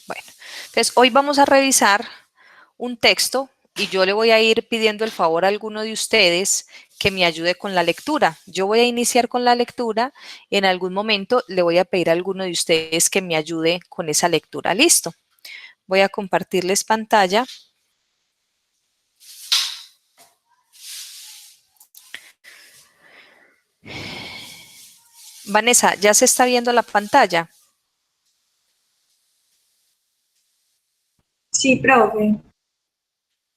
Bueno, entonces hoy vamos a revisar un texto y yo le voy a ir pidiendo el favor a alguno de ustedes que me ayude con la lectura. Yo voy a iniciar con la lectura y en algún momento le voy a pedir a alguno de ustedes que me ayude con esa lectura. ¿Listo? Voy a compartirles pantalla. Vanessa, ¿ya se está viendo la pantalla? Sí, profe.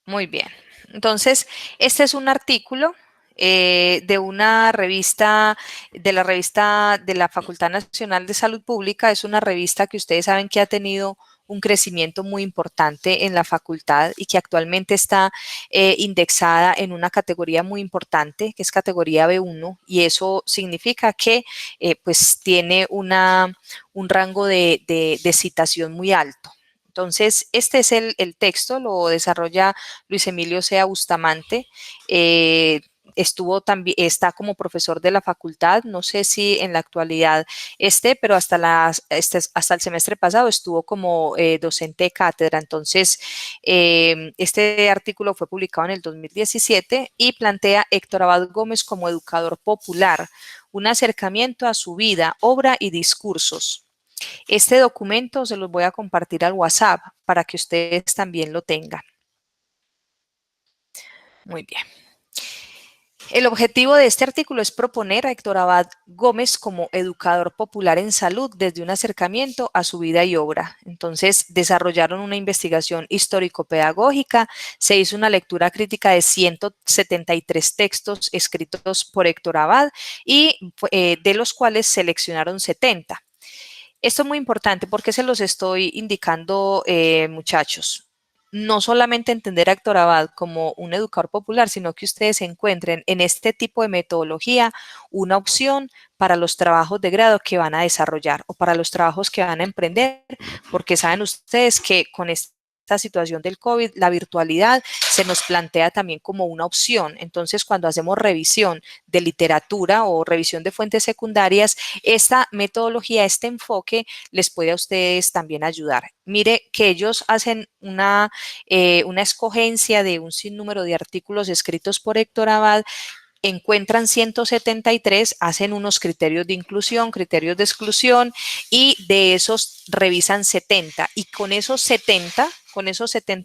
Muy bien. Entonces, este es un artículo de una revista, de la revista de la Facultad Nacional de Salud Pública. Es una revista que ustedes saben que ha tenido un crecimiento muy importante en la facultad y que actualmente está indexada en una categoría muy importante, que es categoría B1, y eso significa que pues tiene un rango de citación muy alto. Entonces, este es el texto, lo desarrolla Luis Emilio Sea Bustamante. Está como profesor de la facultad, no sé si en la actualidad pero hasta el semestre pasado estuvo como docente de cátedra. Entonces, este artículo fue publicado en el 2017 y plantea Héctor Abad Gómez como educador popular, un acercamiento a su vida, obra y discursos. Este documento se los voy a compartir al WhatsApp para que ustedes también lo tengan. Muy bien. El objetivo de este artículo es proponer a Héctor Abad Gómez como educador popular en salud desde un acercamiento a su vida y obra. Entonces, desarrollaron una investigación histórico-pedagógica, se hizo una lectura crítica de 173 textos escritos por Héctor Abad y de los cuales seleccionaron 70. Esto es muy importante porque se los estoy indicando, muchachos. No solamente entender a Héctor Abad como un educador popular, sino que ustedes encuentren en este tipo de metodología una opción para los trabajos de grado que van a desarrollar o para los trabajos que van a emprender, porque saben ustedes que con esta situación del COVID, la virtualidad se nos plantea también como una opción. Entonces, cuando hacemos revisión de literatura o revisión de fuentes secundarias, esta metodología, este enfoque les puede a ustedes también ayudar. Mire que ellos hacen una escogencia de un sinnúmero de artículos escritos por Héctor Abad, encuentran 173, hacen unos criterios de inclusión, criterios de exclusión y de esos revisan 70 y con esos 70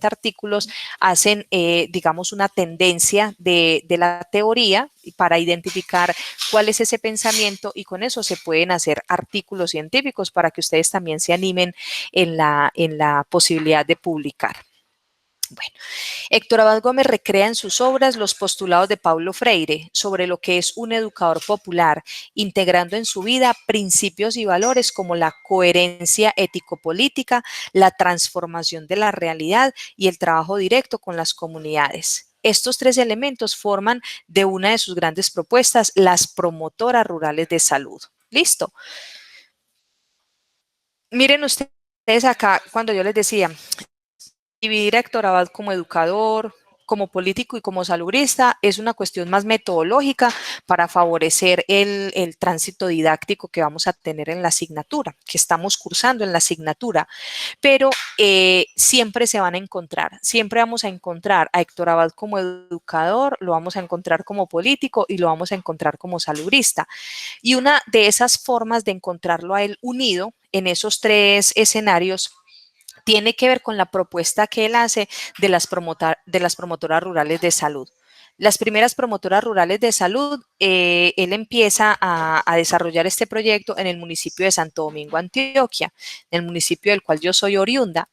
artículos hacen, digamos, una tendencia de la teoría para identificar cuál es ese pensamiento y con eso se pueden hacer artículos científicos para que ustedes también se animen en la posibilidad de publicar. Bueno, Héctor Abad Gómez recrea en sus obras los postulados de Paulo Freire sobre lo que es un educador popular, integrando en su vida principios y valores como la coherencia ético-política, la transformación de la realidad y el trabajo directo con las comunidades. Estos tres elementos forman de una de sus grandes propuestas, las promotoras rurales de salud. ¿Listo? Miren ustedes acá, cuando yo les decía, dividir a Héctor Abad como educador, como político y como salubrista es una cuestión más metodológica para favorecer el tránsito didáctico que vamos a tener en la asignatura, que estamos cursando en la asignatura. Pero siempre se van a encontrar, siempre vamos a encontrar a Héctor Abad como educador, lo vamos a encontrar como político y lo vamos a encontrar como salubrista. Y una de esas formas de encontrarlo a él unido en esos tres escenarios tiene que ver con la propuesta que él hace de las promotoras rurales de salud. Las primeras promotoras rurales de salud, él empieza a desarrollar este proyecto en el municipio de Santo Domingo, Antioquia, en el municipio del cual yo soy oriunda.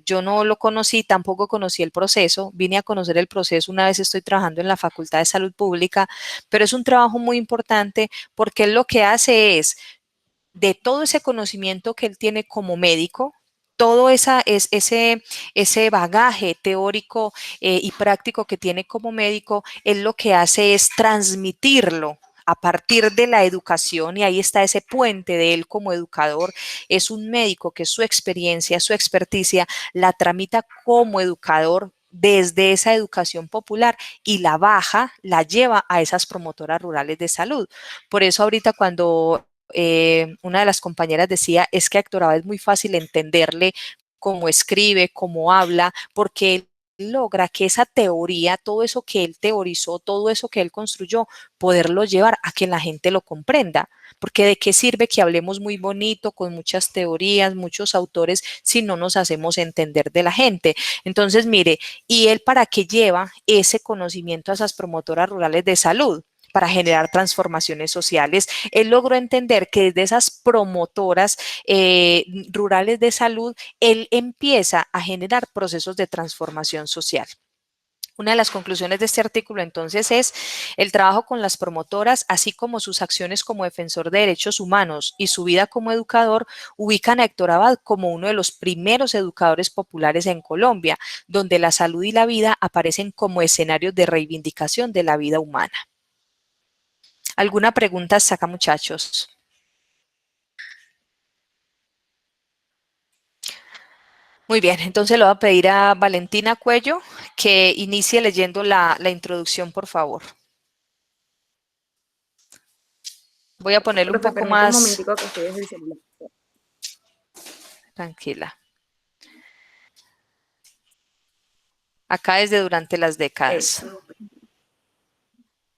Yo no lo conocí, tampoco conocí el proceso, vine a conocer el proceso una vez estoy trabajando en la Facultad de Salud Pública, pero es un trabajo muy importante porque él lo que hace es, de todo ese conocimiento que él tiene como médico, todo ese bagaje teórico y práctico que tiene como médico, él lo que hace es transmitirlo a partir de la educación y ahí está ese puente de él como educador. Es un médico que su experiencia, su experticia la tramita como educador desde esa educación popular y la baja, la lleva a esas promotoras rurales de salud. Por eso ahorita cuando una de las compañeras decía, es que a Héctor Abad es muy fácil entenderle cómo escribe, cómo habla, porque él logra que esa teoría, todo eso que él teorizó, todo eso que él construyó, poderlo llevar a que la gente lo comprenda. Porque de qué sirve que hablemos muy bonito, con muchas teorías, muchos autores, si no nos hacemos entender de la gente. Entonces, mire, ¿y él para qué lleva ese conocimiento a esas promotoras rurales de salud? Para generar transformaciones sociales. Él logró entender que desde esas promotoras rurales de salud, él empieza a generar procesos de transformación social. Una de las conclusiones de este artículo entonces es el trabajo con las promotoras, así como sus acciones como defensor de derechos humanos y su vida como educador, ubican a Héctor Abad como uno de los primeros educadores populares en Colombia, donde la salud y la vida aparecen como escenarios de reivindicación de la vida humana. ¿Alguna pregunta hasta acá, muchachos? Muy bien, entonces le voy a pedir a Valentina Cuello que inicie leyendo la introducción, por favor. Voy a ponerle un Profe, poco permítame un más momentico que estoy desde el celular. tranquila. Acá desde durante las décadas. Eso.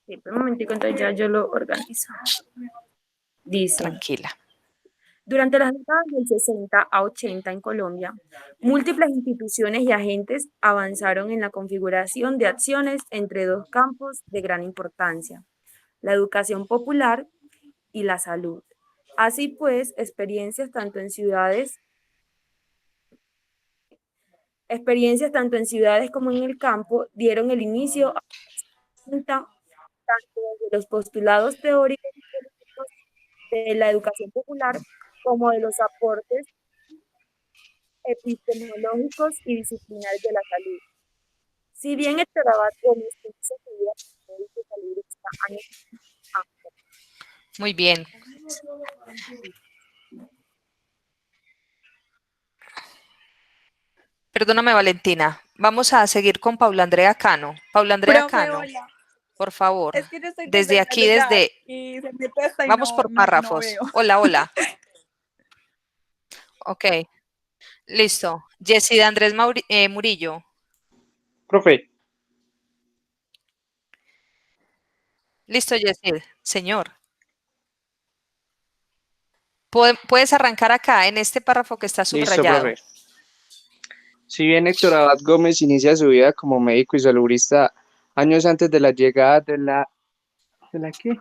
Sí, un momentico, entonces ya yo lo organizo. Dice, Tranquila. durante las décadas del 60 a 80 en Colombia, múltiples instituciones y agentes avanzaron en la configuración de acciones entre dos campos de gran importancia, la educación popular y la salud. Así pues, experiencias tanto en ciudades como en el campo dieron el inicio a tanto de los postulados teóricos y políticos de la educación popular como de los aportes epistemológicos y disciplinares de la salud. Si bien el Abad Gómez inició su vida como médico saludista años antes, Muy bien. Perdóname, Valentina. Vamos a seguir con Paula Andrea Cano. Paula Andrea Profe, Cano, hola. por favor. Es que yo estoy desde Desde el aquí, celular desde... y se me pesa y Vamos por no párrafos. veo. Hola, hola. Ok, listo. Yesida Andrés Murillo. Profe, Listo, Yesid. Señor. Puedes arrancar acá, en este párrafo que está listo, subrayado. profe. Si bien Héctor Abad Gómez inicia su vida como médico y saludista años antes de la llegada ¿de la qué?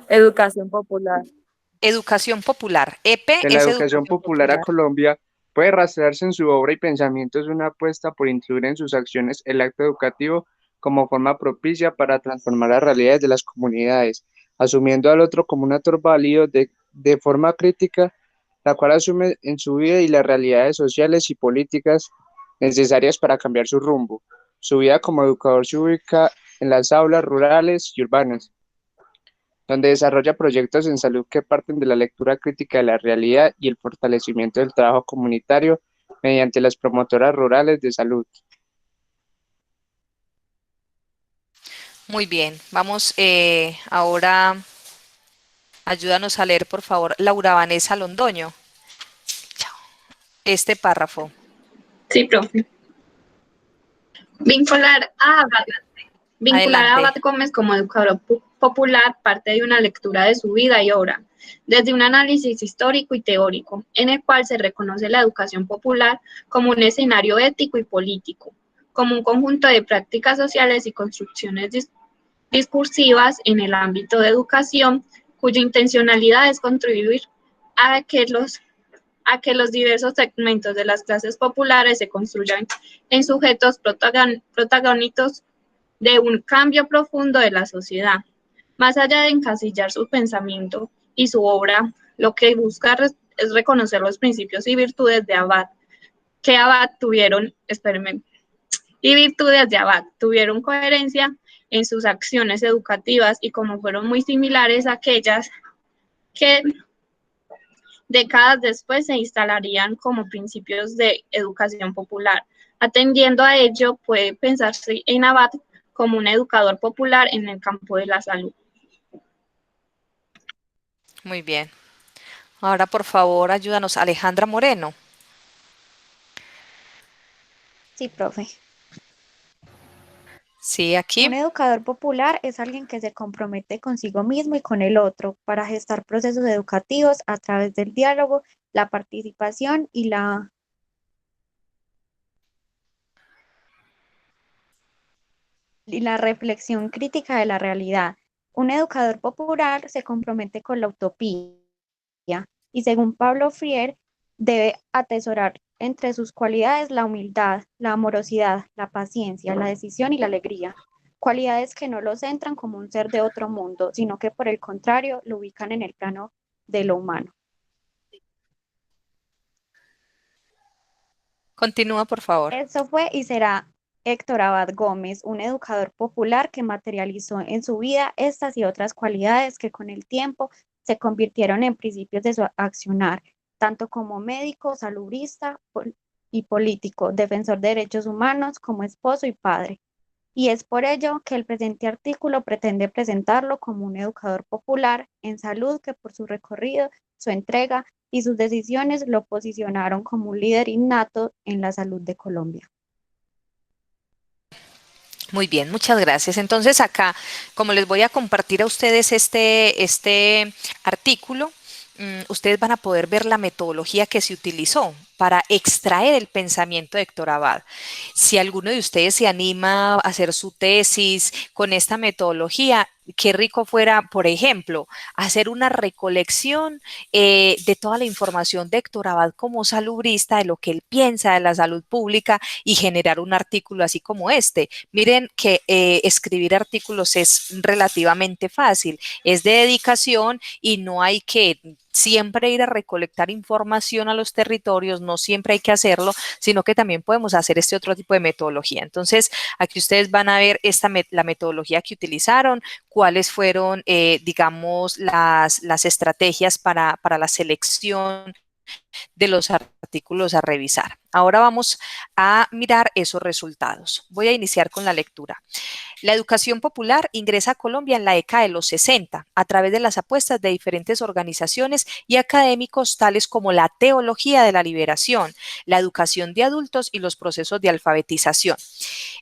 educación popular. Educación popular. EP De la es educación educación popular a popular. Colombia, puede rastrearse en su obra y pensamientos una apuesta por incluir en sus acciones el acto educativo como forma propicia para transformar las realidades de las comunidades, asumiendo al otro como un actor válido de forma crítica, la cual asume en su vida y las realidades sociales y políticas necesarias para cambiar su rumbo. Su vida como educador se ubica en las aulas rurales y urbanas, donde desarrolla proyectos en salud que parten de la lectura crítica de la realidad y el fortalecimiento del trabajo comunitario mediante las promotoras rurales de salud. Muy bien. Vamos ahora, ayúdanos a leer, por favor, Laura Vanessa Londoño. Este párrafo. Sí, profe. Vincular a Abad, vincular a Abad Adelante. Gómez como educador popular parte de una lectura de su vida y obra, desde un análisis histórico y teórico, en el cual se reconoce la educación popular como un escenario ético y político, como un conjunto de prácticas sociales y construcciones discursivas en el ámbito de educación, cuya intencionalidad es contribuir a que los diversos segmentos de las clases populares se construyan en sujetos protagónicos de un cambio profundo de la sociedad. Más allá de encasillar su pensamiento y su obra, lo que busca es reconocer los principios y virtudes de Abad, que Abad tuvieron, espérenme, y virtudes de Abad tuvieron coherencia en sus acciones educativas y como fueron muy similares a aquellas que décadas después se instalarían como principios de educación popular. Atendiendo a ello, puede pensarse en Abad como un educador popular en el campo de la salud. Muy bien. Ahora, por favor, ayúdanos, Alejandra Moreno. Sí, profe. Sí, Un aquí. educador popular es alguien que se compromete consigo mismo y con el otro para gestar procesos educativos a través del diálogo, la participación y la reflexión crítica de la realidad. Un educador popular se compromete con la utopía y, según Pablo Freire, debe atesorar entre sus cualidades la humildad, la amorosidad, la paciencia, la decisión y la alegría. Cualidades que no lo centran como un ser de otro mundo, sino que por el contrario lo ubican en el plano de lo humano. Continúa, por favor. Eso fue y será Héctor Abad Gómez, un educador popular que materializó en su vida estas y otras cualidades que con el tiempo se convirtieron en principios de su accionar, tanto como médico, salubrista y político, defensor de derechos humanos, como esposo y padre. Y es por ello que el presente artículo pretende presentarlo como un educador popular en salud que por su recorrido, su entrega y sus decisiones lo posicionaron como un líder innato en la salud de Colombia. Muy bien, muchas gracias. Entonces acá, como les voy a compartir a ustedes este artículo, ustedes van a poder ver la metodología que se utilizó para extraer el pensamiento de Héctor Abad. Si alguno de ustedes se anima a hacer su tesis con esta metodología, qué rico fuera, por ejemplo, hacer una recolección de toda la información de Héctor Abad como salubrista, de lo que él piensa de la salud pública y generar un artículo así como este. Miren que escribir artículos es relativamente fácil, es de dedicación y no hay que siempre ir a recolectar información a los territorios, no siempre hay que hacerlo, sino que también podemos hacer este otro tipo de metodología. Entonces, aquí ustedes van a ver la metodología que utilizaron, cuáles fueron, digamos, las estrategias para la selección de los artículos a revisar. Ahora vamos a mirar esos resultados. Voy a iniciar con la lectura. La educación popular ingresa a Colombia en la década de los 60 a través de las apuestas de diferentes organizaciones y académicos tales como la teología de la liberación, la educación de adultos y los procesos de alfabetización.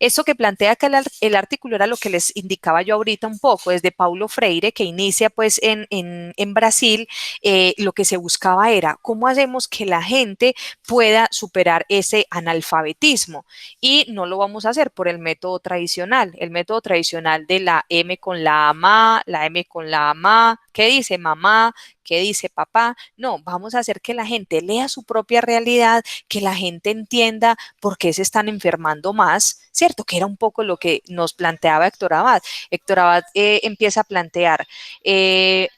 Esto que plantea acá el artículo era lo que les indicaba yo ahorita un poco, desde Paulo Freire, que inicia pues en Brasil, lo que se buscaba era cómo hacemos que la gente pueda superar ese analfabetismo y no lo vamos a hacer por el método tradicional de la M con la ma, la M con la ma, ¿qué dice mamá? ¿Qué dice papá? No, vamos a hacer que la gente lea su propia realidad, que la gente entienda por qué se están enfermando más, ¿cierto? Que era un poco lo que nos planteaba Héctor Abad. Héctor Abad empieza a plantear,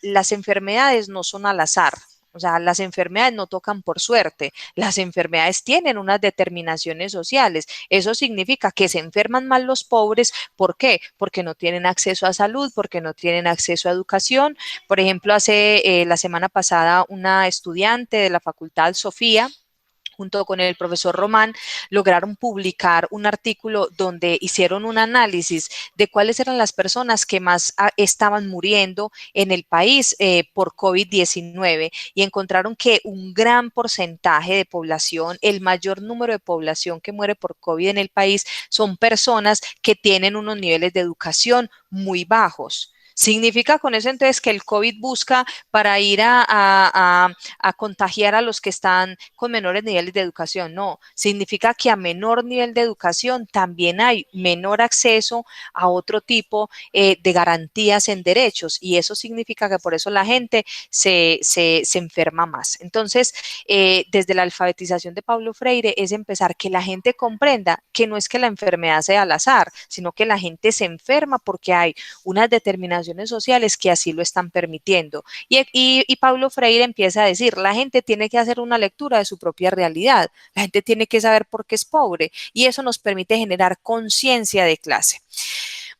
las enfermedades no son al azar. O sea, las enfermedades no tocan por suerte, las enfermedades tienen unas determinaciones sociales. Eso significa que se enferman más los pobres. ¿Por qué? Porque no tienen acceso a salud, porque no tienen acceso a educación. Por ejemplo, hace la semana pasada una estudiante de la Facultad Sofía, junto con el profesor Román, lograron publicar un artículo donde hicieron un análisis de cuáles eran las personas que más estaban muriendo en el país por COVID-19 y encontraron que un gran porcentaje de población, el mayor número de población que muere por COVID en el país son personas que tienen unos niveles de educación muy bajos. ¿Significa con eso entonces que el COVID busca para ir a contagiar a los que están con menores niveles de educación? No, significa que a menor nivel de educación también hay menor acceso a otro tipo de garantías en derechos y eso significa que por eso la gente se enferma más. Entonces, desde la alfabetización de Paulo Freire es empezar que la gente comprenda que no es que la enfermedad sea al azar, sino que la gente se enferma porque hay unas determinaciones sociales que así lo están permitiendo. Y Paulo Freire empieza a decir, la gente tiene que hacer una lectura de su propia realidad, la gente tiene que saber por qué es pobre y eso nos permite generar conciencia de clase.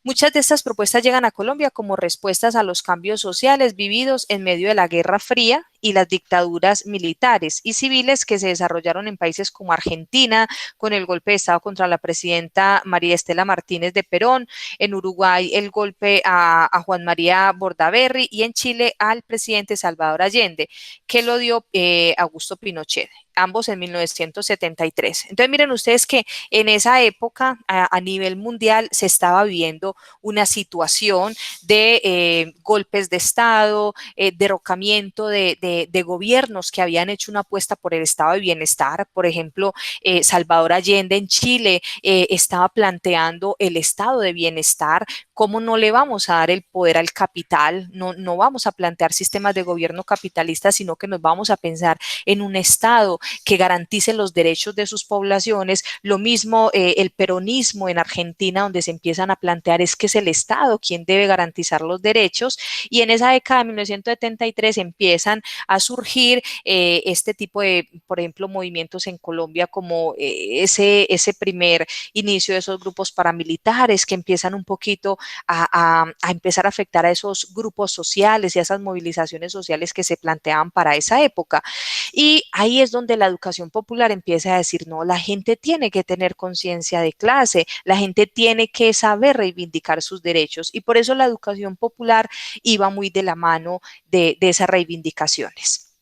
Muchas de estas propuestas llegan a Colombia como respuestas a los cambios sociales vividos en medio de la Guerra Fría y las dictaduras militares y civiles que se desarrollaron en países como Argentina, con el golpe de Estado contra la presidenta María Estela Martínez de Perón, en Uruguay el golpe a Juan María Bordaberry y en Chile al presidente Salvador Allende, que lo dio Augusto Pinochet, ambos en 1973. Entonces miren ustedes que en esa época a nivel mundial se estaba viviendo una situación de golpes de Estado, derrocamiento de gobiernos que habían hecho una apuesta por el estado de bienestar. Por ejemplo, Salvador Allende en Chile estaba planteando el estado de bienestar. ¿Cómo no le vamos a dar el poder al capital? No vamos a plantear sistemas de gobierno capitalistas, sino que nos vamos a pensar en un estado que garantice los derechos de sus poblaciones. Lo mismo el peronismo en Argentina, donde se empiezan a plantear es que es el Estado quien debe garantizar los derechos, y en esa década de 1973 empiezan a surgir este tipo de, por ejemplo, movimientos en Colombia como ese primer inicio de esos grupos paramilitares que empiezan un poquito a empezar a afectar a esos grupos sociales y a esas movilizaciones sociales que se planteaban para esa época. Y ahí es donde la educación popular empieza a decir, no, la gente tiene que tener conciencia de clase, la gente tiene que saber reivindicar sus derechos, y por eso la educación popular iba muy de la mano de esas reivindicaciones.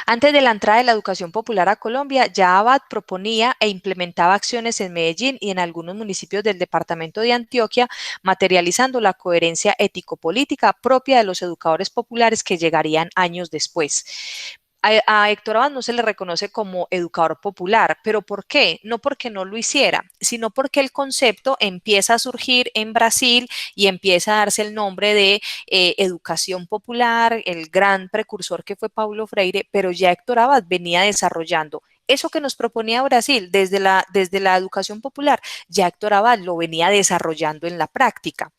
Antes de la entrada de la educación popular a Colombia, ya Abad proponía e implementaba acciones en Medellín y en algunos municipios del departamento de Antioquia, materializando la coherencia ético-política propia de los educadores populares que llegarían años después. A Héctor Abad no se le reconoce como educador popular, pero ¿por qué? No porque no lo hiciera, sino porque el concepto empieza a surgir en Brasil y empieza a darse el nombre de educación popular, el gran precursor que fue Paulo Freire, pero ya Héctor Abad venía desarrollando eso que nos proponía Brasil desde la educación popular, ya Héctor Abad lo venía desarrollando en la práctica.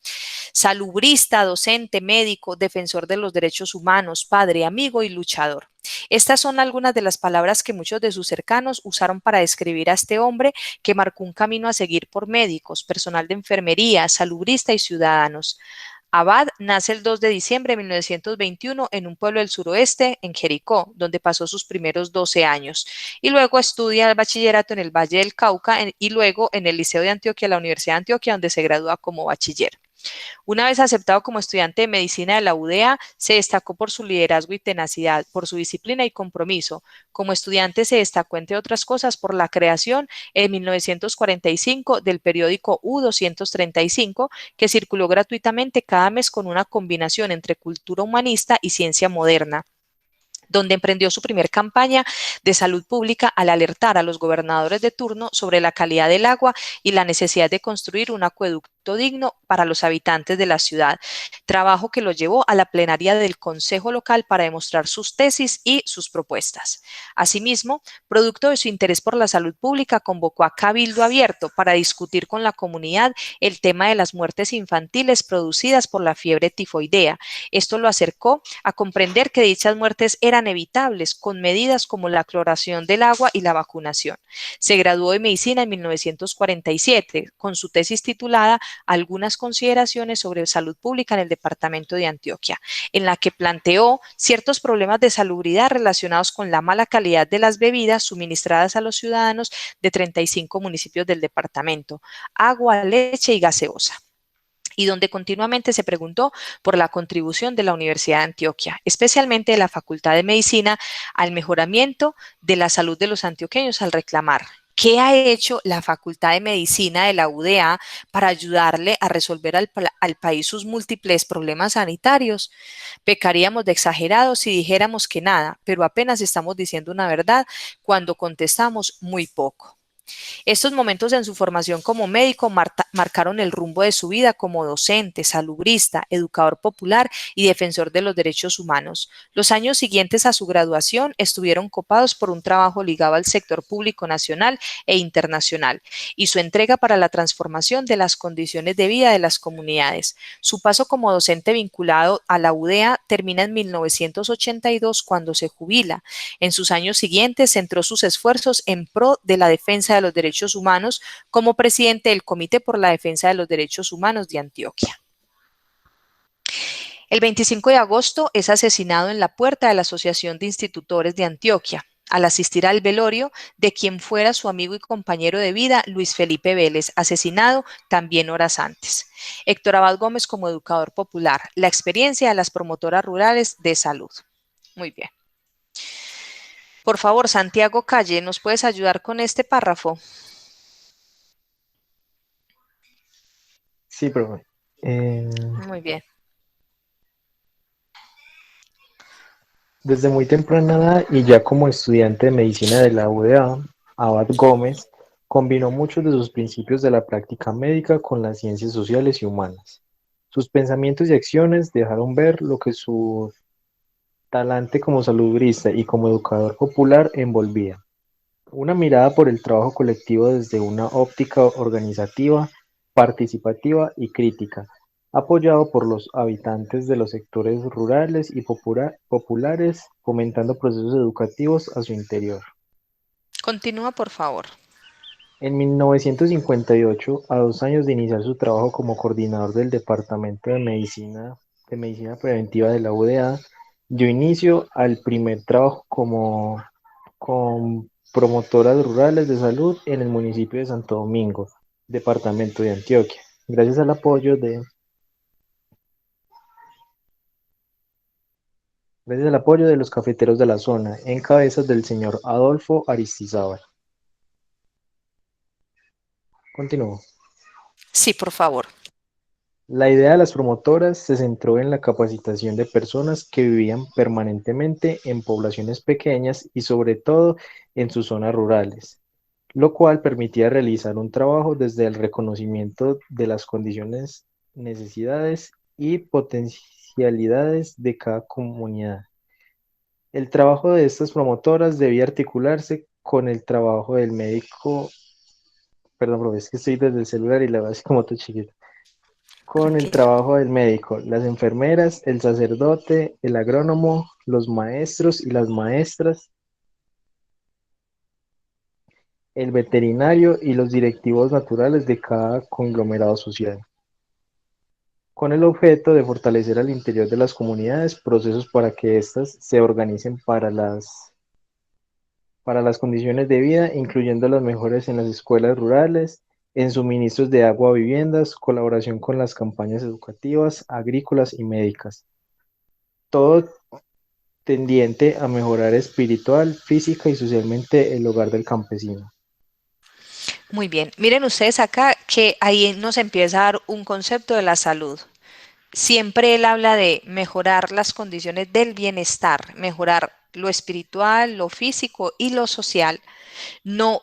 Salubrista, docente, médico, defensor de los derechos humanos, padre, amigo y luchador. Estas son algunas de las palabras que muchos de sus cercanos usaron para describir a este hombre que marcó un camino a seguir por médicos, personal de enfermería, salubrista y ciudadanos. Abad nace el 2 de diciembre de 1921 en un pueblo del suroeste, en Jericó, donde pasó sus primeros 12 años. Y luego estudia el bachillerato en el Valle del Cauca y luego en el Liceo de Antioquia, la Universidad de Antioquia, donde se gradúa como bachiller. Una vez aceptado como estudiante de medicina de la UDEA, se destacó por su liderazgo y tenacidad, por su disciplina y compromiso. Como estudiante se destacó, entre otras cosas, por la creación en 1945 del periódico U235, que circuló gratuitamente cada mes con una combinación entre cultura humanista y ciencia moderna, donde emprendió su primer campaña de salud pública al alertar a los gobernadores de turno sobre la calidad del agua y la necesidad de construir un acueducto digno para los habitantes de la ciudad, trabajo que lo llevó a la plenaria del Consejo Local para demostrar sus tesis y sus propuestas. Asimismo, producto de su interés por la salud pública, convocó a Cabildo Abierto para discutir con la comunidad el tema de las muertes infantiles producidas por la fiebre tifoidea. Esto lo acercó a comprender que dichas muertes eran evitables con medidas como la cloración del agua y la vacunación. Se graduó de medicina en 1947 con su tesis titulada Algunas consideraciones sobre salud pública en el departamento de Antioquia, en la que planteó ciertos problemas de salubridad relacionados con la mala calidad de las bebidas suministradas a los ciudadanos de 35 municipios del departamento, agua, leche y gaseosa, y donde continuamente se preguntó por la contribución de la Universidad de Antioquia, especialmente de la Facultad de Medicina, al mejoramiento de la salud de los antioqueños al reclamar: ¿qué ha hecho la Facultad de Medicina de la UDA para ayudarle a resolver al país sus múltiples problemas sanitarios? Pecaríamos de exagerados si dijéramos que nada, pero apenas estamos diciendo una verdad cuando contestamos muy poco. Estos momentos en su formación como médico marcaron el rumbo de su vida como docente, salubrista, educador popular y defensor de los derechos humanos. Los años siguientes a su graduación estuvieron copados por un trabajo ligado al sector público nacional e internacional y su entrega para la transformación de las condiciones de vida de las comunidades. Su paso como docente vinculado a la UDEA termina en 1982 cuando se jubila. En sus años siguientes centró sus esfuerzos en pro de la defensa de los derechos humanos como presidente del Comité por la Defensa de los Derechos Humanos de Antioquia. El 25 de agosto es asesinado en la puerta de la Asociación de Institutores de Antioquia, al asistir al velorio de quien fuera su amigo y compañero de vida, Luis Felipe Vélez, asesinado también horas antes. Héctor Abad Gómez como educador popular, la experiencia de las promotoras rurales de salud. Muy bien. Por favor, Santiago Calle, ¿nos puedes ayudar con este párrafo? Sí, profe. Muy bien. Desde muy temprana edad y ya como estudiante de medicina de la UdeA, Abad Gómez combinó muchos de sus principios de la práctica médica con las ciencias sociales y humanas. Sus pensamientos y acciones dejaron ver lo que su talante como salubrista y como educador popular envolvía. Una mirada por el trabajo colectivo desde una óptica organizativa, participativa y crítica, apoyado por los habitantes de los sectores rurales y populares, fomentando procesos educativos a su interior. Continúa, por favor. En 1958, a 2 años de iniciar su trabajo como coordinador del Departamento de Medicina Preventiva de la UdeA, dio inicio al primer trabajo con promotoras rurales de salud en el municipio de Santo Domingo, departamento de Antioquia, gracias al apoyo de los cafeteros de la zona, en cabeza del señor Adolfo Aristizábal. Continúo. Sí, por favor. La idea de las promotoras se centró en la capacitación de personas que vivían permanentemente en poblaciones pequeñas y sobre todo en sus zonas rurales, lo cual permitía realizar un trabajo desde el reconocimiento de las condiciones, necesidades y potencialidades de cada comunidad. El trabajo de estas promotoras debía articularse con el trabajo del médico, perdón, profe, es que estoy desde el celular y la verdad es como todo chiquito, con el Tranquilo. trabajo del médico, las enfermeras, el sacerdote, el agrónomo, los maestros y las maestras, el veterinario y los directivos naturales de cada conglomerado social, con el objeto de fortalecer al interior de las comunidades procesos para que éstas se organicen para las condiciones de vida, incluyendo las mejores en las escuelas rurales, en suministros de agua a viviendas, colaboración con las campañas educativas, agrícolas y médicas. Todo tendiente a mejorar espiritual, física y socialmente el hogar del campesino. Muy bien. Miren ustedes acá que ahí nos empieza a dar un concepto de la salud. Siempre él habla de mejorar las condiciones del bienestar, mejorar lo espiritual, lo físico y lo social. No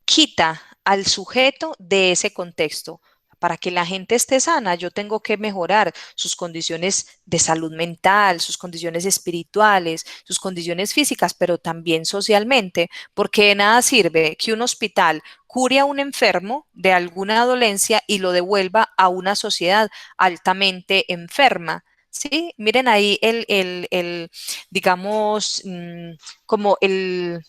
quita al sujeto de ese contexto. Para que la gente esté sana, yo tengo que mejorar sus condiciones de salud mental, sus condiciones espirituales, sus condiciones físicas, pero también socialmente, porque de nada sirve que un hospital cure a un enfermo de alguna dolencia y lo devuelva a una sociedad altamente enferma. Sí, miren ahí digamos, como el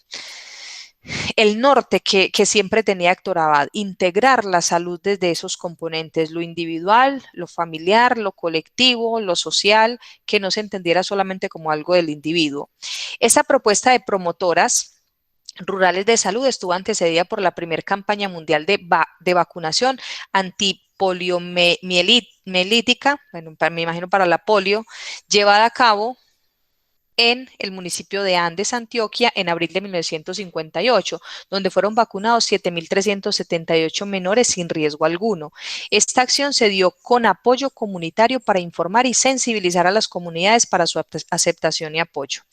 norte que siempre tenía Héctor Abad, integrar la salud desde esos componentes, lo individual, lo familiar, lo colectivo, lo social, que no se entendiera solamente como algo del individuo. Esa propuesta de promotoras rurales de salud estuvo antecedida por la primera campaña mundial de vacunación antipoliomielítica, bueno, me imagino para la polio, llevada a cabo en el municipio de Andes, Antioquia, en abril de 1958, donde fueron vacunados 7.378 menores sin riesgo alguno. Esta acción se dio con apoyo comunitario para informar y sensibilizar a las comunidades para su aceptación y apoyo.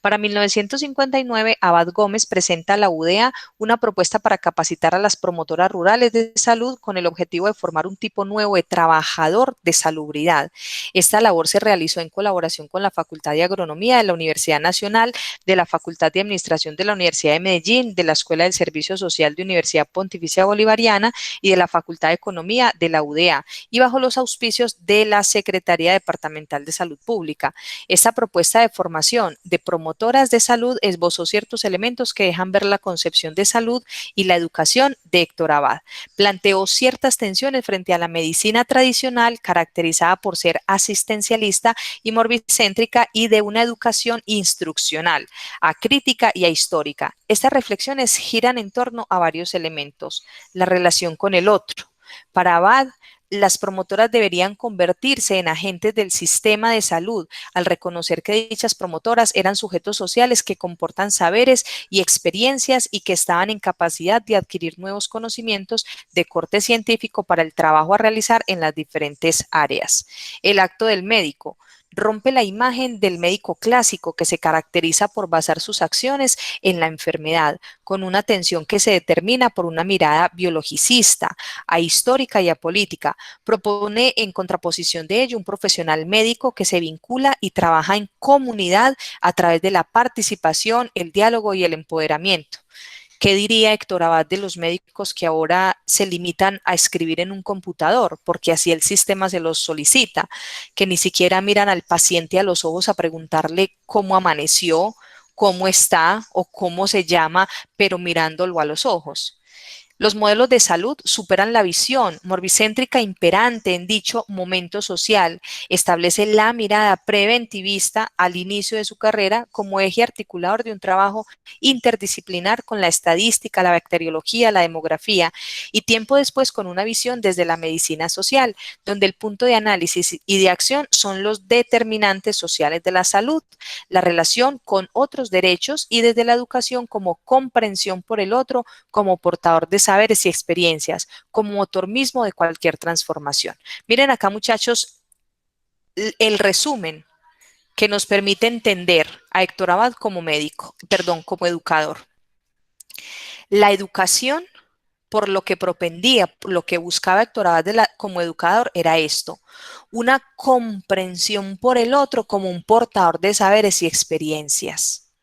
Para 1959, Abad Gómez presenta a la UdeA una propuesta para capacitar a las promotoras rurales de salud con el objetivo de formar un tipo nuevo de trabajador de salubridad. Esta labor se realizó en colaboración con la Facultad de Agronomía de la Universidad Nacional, de la Facultad de Administración de la Universidad de Medellín, de la Escuela del Servicio Social de Universidad Pontificia Bolivariana y de la Facultad de Economía de la UDA, y bajo los auspicios de la Secretaría Departamental de Salud Pública. Esta propuesta de formación de promotoras de salud esbozó ciertos elementos que dejan ver la concepción de salud y la educación de Héctor Abad. Planteó ciertas tensiones frente a la medicina tradicional, caracterizada por ser asistencialista y morbicéntrica, y de una educación instruccional, acrítica y ahistórica. Estas reflexiones giran en torno a varios elementos. La relación con el otro. Para Abad, las promotoras deberían convertirse en agentes del sistema de salud al reconocer que dichas promotoras eran sujetos sociales que comportan saberes y experiencias y que estaban en capacidad de adquirir nuevos conocimientos de corte científico para el trabajo a realizar en las diferentes áreas. El acto del médico rompe la imagen del médico clásico que se caracteriza por basar sus acciones en la enfermedad, con una atención que se determina por una mirada biologicista, ahistórica y apolítica. Propone en contraposición de ello un profesional médico que se vincula y trabaja en comunidad a través de la participación, el diálogo y el empoderamiento. ¿Qué diría Héctor Abad de los médicos que ahora se limitan a escribir en un computador, porque así el sistema se los solicita, que ni siquiera miran al paciente a los ojos a preguntarle cómo amaneció, cómo está o cómo se llama, pero mirándolo a los ojos? Los modelos de salud superan la visión morbicéntrica imperante en dicho momento social, establece la mirada preventivista al inicio de su carrera como eje articulador de un trabajo interdisciplinar con la estadística, la bacteriología, la demografía, y tiempo después con una visión desde la medicina social, donde el punto de análisis y de acción son los determinantes sociales de la salud, la relación con otros derechos, y desde la educación como comprensión por el otro, como portador de saberes y experiencias, como motor mismo de cualquier transformación. Miren acá, muchachos, el resumen que nos permite entender a Héctor Abad como como educador. La educación, por lo que propendía, lo que buscaba Héctor Abad como educador, era esto: una comprensión por el otro como un portador de saberes y experiencias.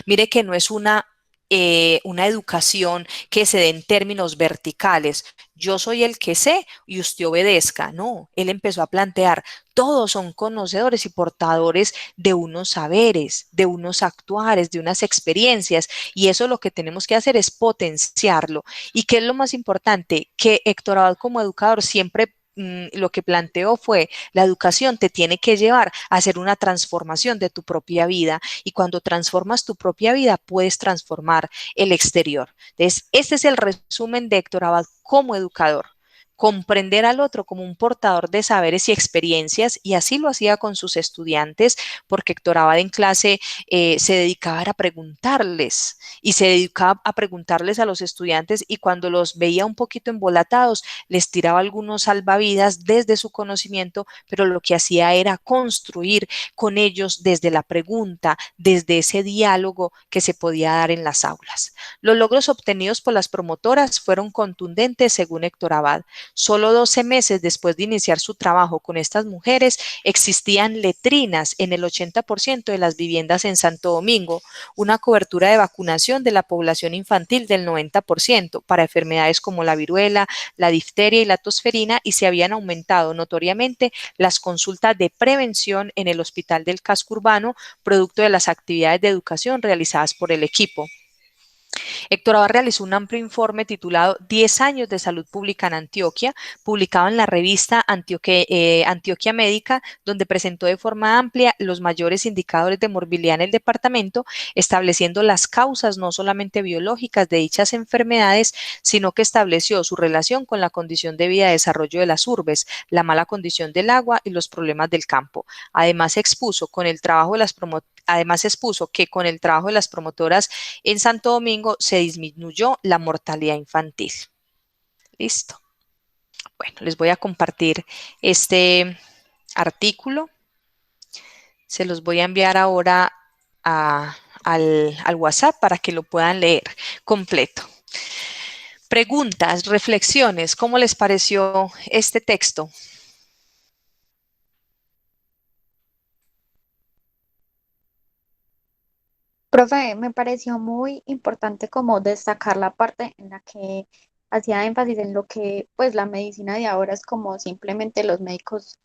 Mire que no es una educación que se dé en términos verticales. Yo soy el que sé y usted obedezca. No, él empezó a plantear, todos son conocedores y portadores de unos saberes, de unos actuares, de unas experiencias, y eso lo que tenemos que hacer es potenciarlo. ¿Y qué es lo más importante? Que Héctor Abad como educador siempre lo que planteó fue: la educación te tiene que llevar a hacer una transformación de tu propia vida, y cuando transformas tu propia vida puedes transformar el exterior. Entonces, este es el resumen de Héctor Abad como educador: comprender al otro como un portador de saberes y experiencias, y así lo hacía con sus estudiantes, porque Héctor Abad en clase se dedicaba a preguntarles, y se dedicaba a preguntarles a los estudiantes, y cuando los veía un poquito embolatados, les tiraba algunos salvavidas desde su conocimiento, pero lo que hacía era construir con ellos desde la pregunta, desde ese diálogo que se podía dar en las aulas. Los logros obtenidos por las promotoras fueron contundentes según Héctor Abad. Solo 12 meses después de iniciar su trabajo con estas mujeres, existían letrinas en el 80% de las viviendas en Santo Domingo, una cobertura de vacunación de la población infantil del 90% para enfermedades como la viruela, la difteria y la tosferina, y se habían aumentado notoriamente las consultas de prevención en el Hospital del Casco Urbano, producto de las actividades de educación realizadas por el equipo. Héctor Abad realizó un amplio informe titulado 10 años de salud pública en Antioquia, publicado en la revista Antioquia Médica, donde presentó de forma amplia los mayores indicadores de morbilidad en el departamento, estableciendo las causas no solamente biológicas de dichas enfermedades, sino que estableció su relación con la condición de vida y desarrollo de las urbes, la mala condición del agua y los problemas del campo. Además expuso que con el trabajo de las promotoras en Santo Domingo se disminuyó la mortalidad infantil. Listo. Bueno, les voy a compartir este artículo. Se los voy a enviar ahora al WhatsApp para que lo puedan leer completo. Preguntas, reflexiones, ¿cómo les pareció este texto? Profe, me pareció muy importante como destacar la parte en la que hacía énfasis en lo que pues la medicina de ahora es como simplemente los médicos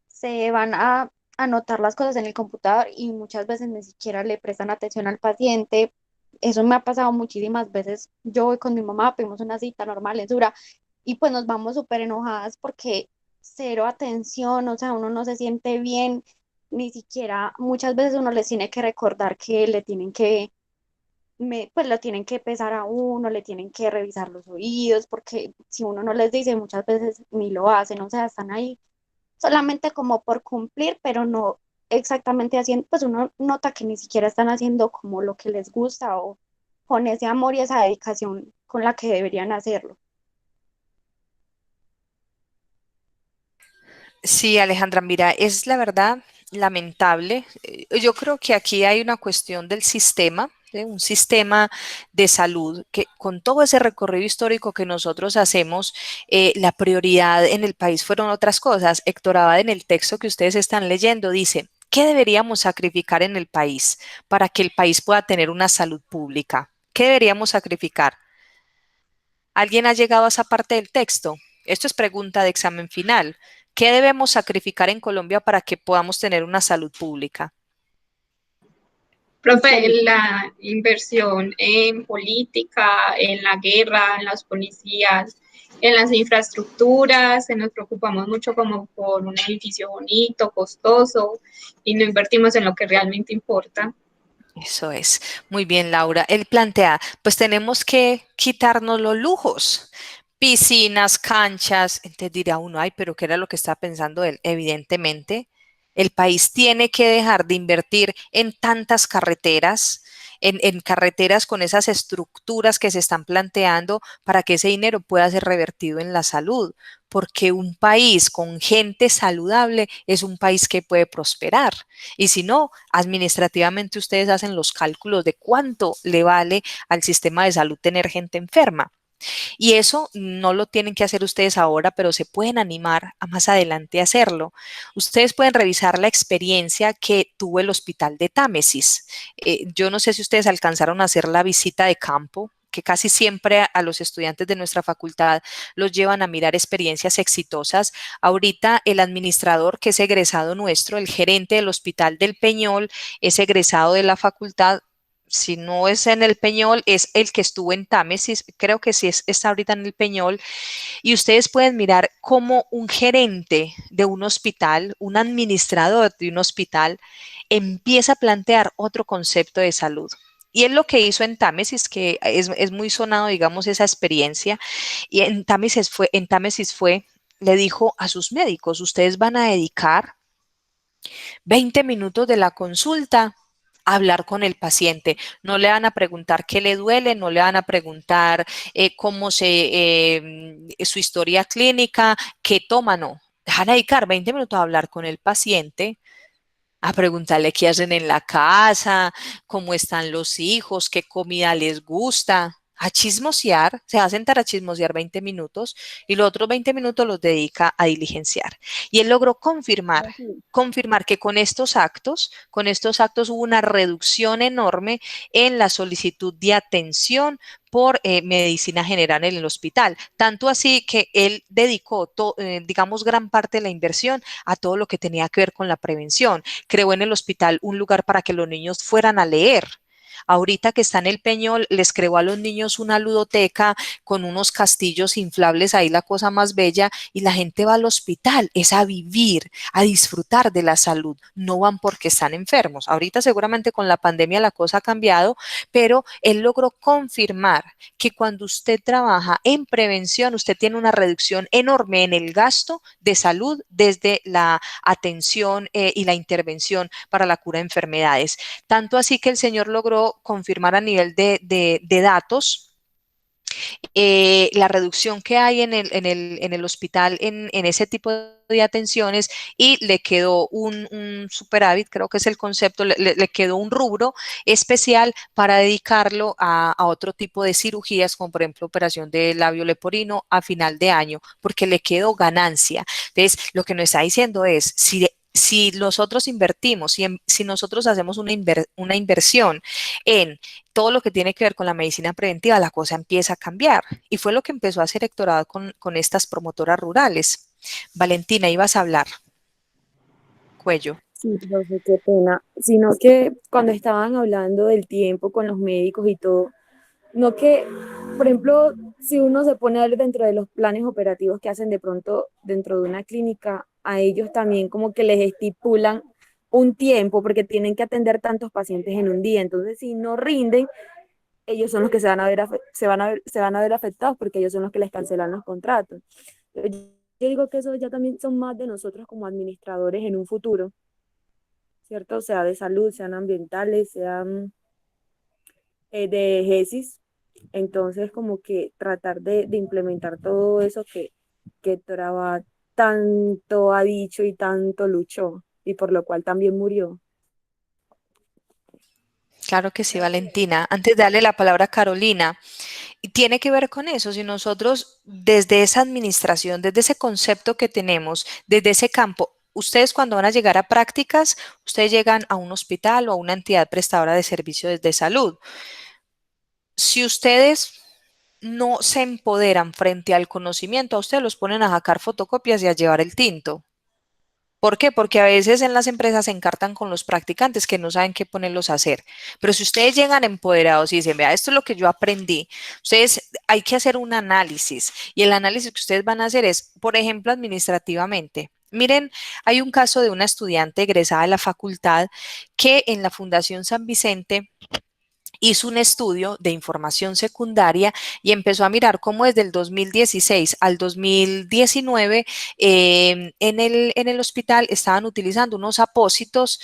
se van a anotar las cosas en el computador y muchas veces ni siquiera le prestan atención al paciente. Eso me ha pasado muchísimas veces. Yo voy con mi mamá, pedimos una cita normal en Sura y pues nos vamos súper enojadas porque cero atención, o sea, uno no se siente bien, ni siquiera muchas veces uno les tiene que recordar que le tienen que pues lo tienen que pesar a uno, le tienen que revisar los oídos, porque si uno no les dice, muchas veces ni lo hacen, o sea, están ahí solamente como por cumplir, pero no exactamente haciendo, pues uno nota que ni siquiera están haciendo como lo que les gusta o con ese amor y esa dedicación con la que deberían hacerlo. Sí, Alejandra, mira, es la verdad lamentable. Yo creo que aquí hay una cuestión del sistema, ¿sí? Un sistema de salud que con todo ese recorrido histórico que nosotros hacemos, la prioridad en el país fueron otras cosas. Héctor Abad, en el texto que ustedes están leyendo, dice, ¿qué deberíamos sacrificar en el país para que el país pueda tener una salud pública? ¿Qué deberíamos sacrificar? ¿Alguien ha llegado a esa parte del texto? Esto es pregunta de examen final. ¿Qué debemos sacrificar en Colombia para que podamos tener una salud pública? Profe, la inversión en política, en la guerra, en las policías, en las infraestructuras, se nos preocupamos mucho como por un edificio bonito, costoso, y no invertimos en lo que realmente importa. Eso es. Muy bien, Laura. Él plantea, pues tenemos que quitarnos los lujos, piscinas, canchas. Entonces dirá uno, ay, pero ¿qué era lo que estaba pensando él? Evidentemente, el país tiene que dejar de invertir en tantas carreteras, en carreteras con esas estructuras que se están planteando para que ese dinero pueda ser revertido en la salud, porque un país con gente saludable es un país que puede prosperar. Y si no, administrativamente ustedes hacen los cálculos de cuánto le vale al sistema de salud tener gente enferma. Y eso no lo tienen que hacer ustedes ahora, pero se pueden animar a más adelante a hacerlo. Ustedes pueden revisar la experiencia que tuvo el hospital de Támesis. Yo no sé si ustedes alcanzaron a hacer la visita de campo, que casi siempre a los estudiantes de nuestra facultad los llevan a mirar experiencias exitosas. Ahorita el administrador, que es egresado nuestro, el gerente del Hospital del Peñol, es egresado de la facultad. Si no es en el Peñol, es el que estuvo en Támesis, creo que sí está ahorita en el Peñol, y ustedes pueden mirar cómo un gerente de un hospital, un administrador de un hospital, empieza a plantear otro concepto de salud. Y él lo que hizo en Támesis, que es muy sonado, digamos, esa experiencia, y en Támesis fue, le dijo a sus médicos, ustedes van a dedicar 20 minutos de la consulta a hablar con el paciente. No le van a preguntar qué le duele, no le van a preguntar su historia clínica, qué toma, no. Van a dedicar 20 minutos a hablar con el paciente, a preguntarle qué hacen en la casa, cómo están los hijos, qué comida les gusta, a chismosear, se va a sentar a chismosear 20 minutos y los otros 20 minutos los dedica a diligenciar. Y él logró confirmar que con estos actos hubo una reducción enorme en la solicitud de atención por medicina general en el hospital. Tanto así que él dedicó, digamos, gran parte de la inversión a todo lo que tenía que ver con la prevención. Creó en el hospital un lugar para que los niños fueran a leer. Ahorita que está en el Peñol, les creó a los niños una ludoteca con unos castillos inflables, ahí la cosa más bella, y la gente va al hospital, es a vivir, a disfrutar de la salud, no van porque están enfermos. Ahorita seguramente con la pandemia la cosa ha cambiado, pero él logró confirmar que cuando usted trabaja en prevención, usted tiene una reducción enorme en el gasto de salud desde la atención y la intervención para la cura de enfermedades. Tanto así que el señor logró confirmar a nivel de datos la reducción que hay en el hospital en ese tipo de atenciones y le quedó un superávit, creo que es el concepto, le quedó un rubro especial para dedicarlo a otro tipo de cirugías, como por ejemplo operación de labio leporino a final de año, porque le quedó ganancia. Entonces, lo que nos está diciendo es, si si nosotros invertimos, si nosotros hacemos una inversión en todo lo que tiene que ver con la medicina preventiva, la cosa empieza a cambiar. Y fue lo que empezó a hacer Hector con estas promotoras rurales. Valentina, ibas a hablar. Cuello. Sí, profe, qué pena. Sino que cuando estaban hablando del tiempo con los médicos y todo, no que, por ejemplo, si uno se pone a ver dentro de los planes operativos que hacen de pronto dentro de una clínica, a ellos también como que les estipulan un tiempo porque tienen que atender tantos pacientes en un día. Entonces, si no rinden, ellos son los que se van a ver, se van a ver afectados porque ellos son los que les cancelan los contratos. Yo digo que eso ya también son más de nosotros como administradores en un futuro, ¿cierto? Sea de salud, sean ambientales, sean de GESIS. Entonces, como que tratar de implementar todo eso que Toraba tanto ha dicho y tanto luchó, y por lo cual también murió. Claro que sí, Valentina. Antes de darle la palabra a Carolina, y tiene que ver con eso, si nosotros desde esa administración, desde ese concepto que tenemos, desde ese campo, ustedes cuando van a llegar a prácticas, ustedes llegan a un hospital o a una entidad prestadora de servicios de salud. Si ustedes no se empoderan frente al conocimiento, a ustedes los ponen a sacar fotocopias y a llevar el tinto. ¿Por qué? Porque a veces en las empresas se encartan con los practicantes que no saben qué ponerlos a hacer. Pero si ustedes llegan empoderados y dicen, vea, esto es lo que yo aprendí, ustedes hay que hacer un análisis y el análisis que ustedes van a hacer es, por ejemplo, administrativamente. Miren, hay un caso de una estudiante egresada de la facultad que en la Fundación San Vicente hizo un estudio de información secundaria y empezó a mirar cómo desde el 2016 al 2019 en el hospital estaban utilizando unos apósitos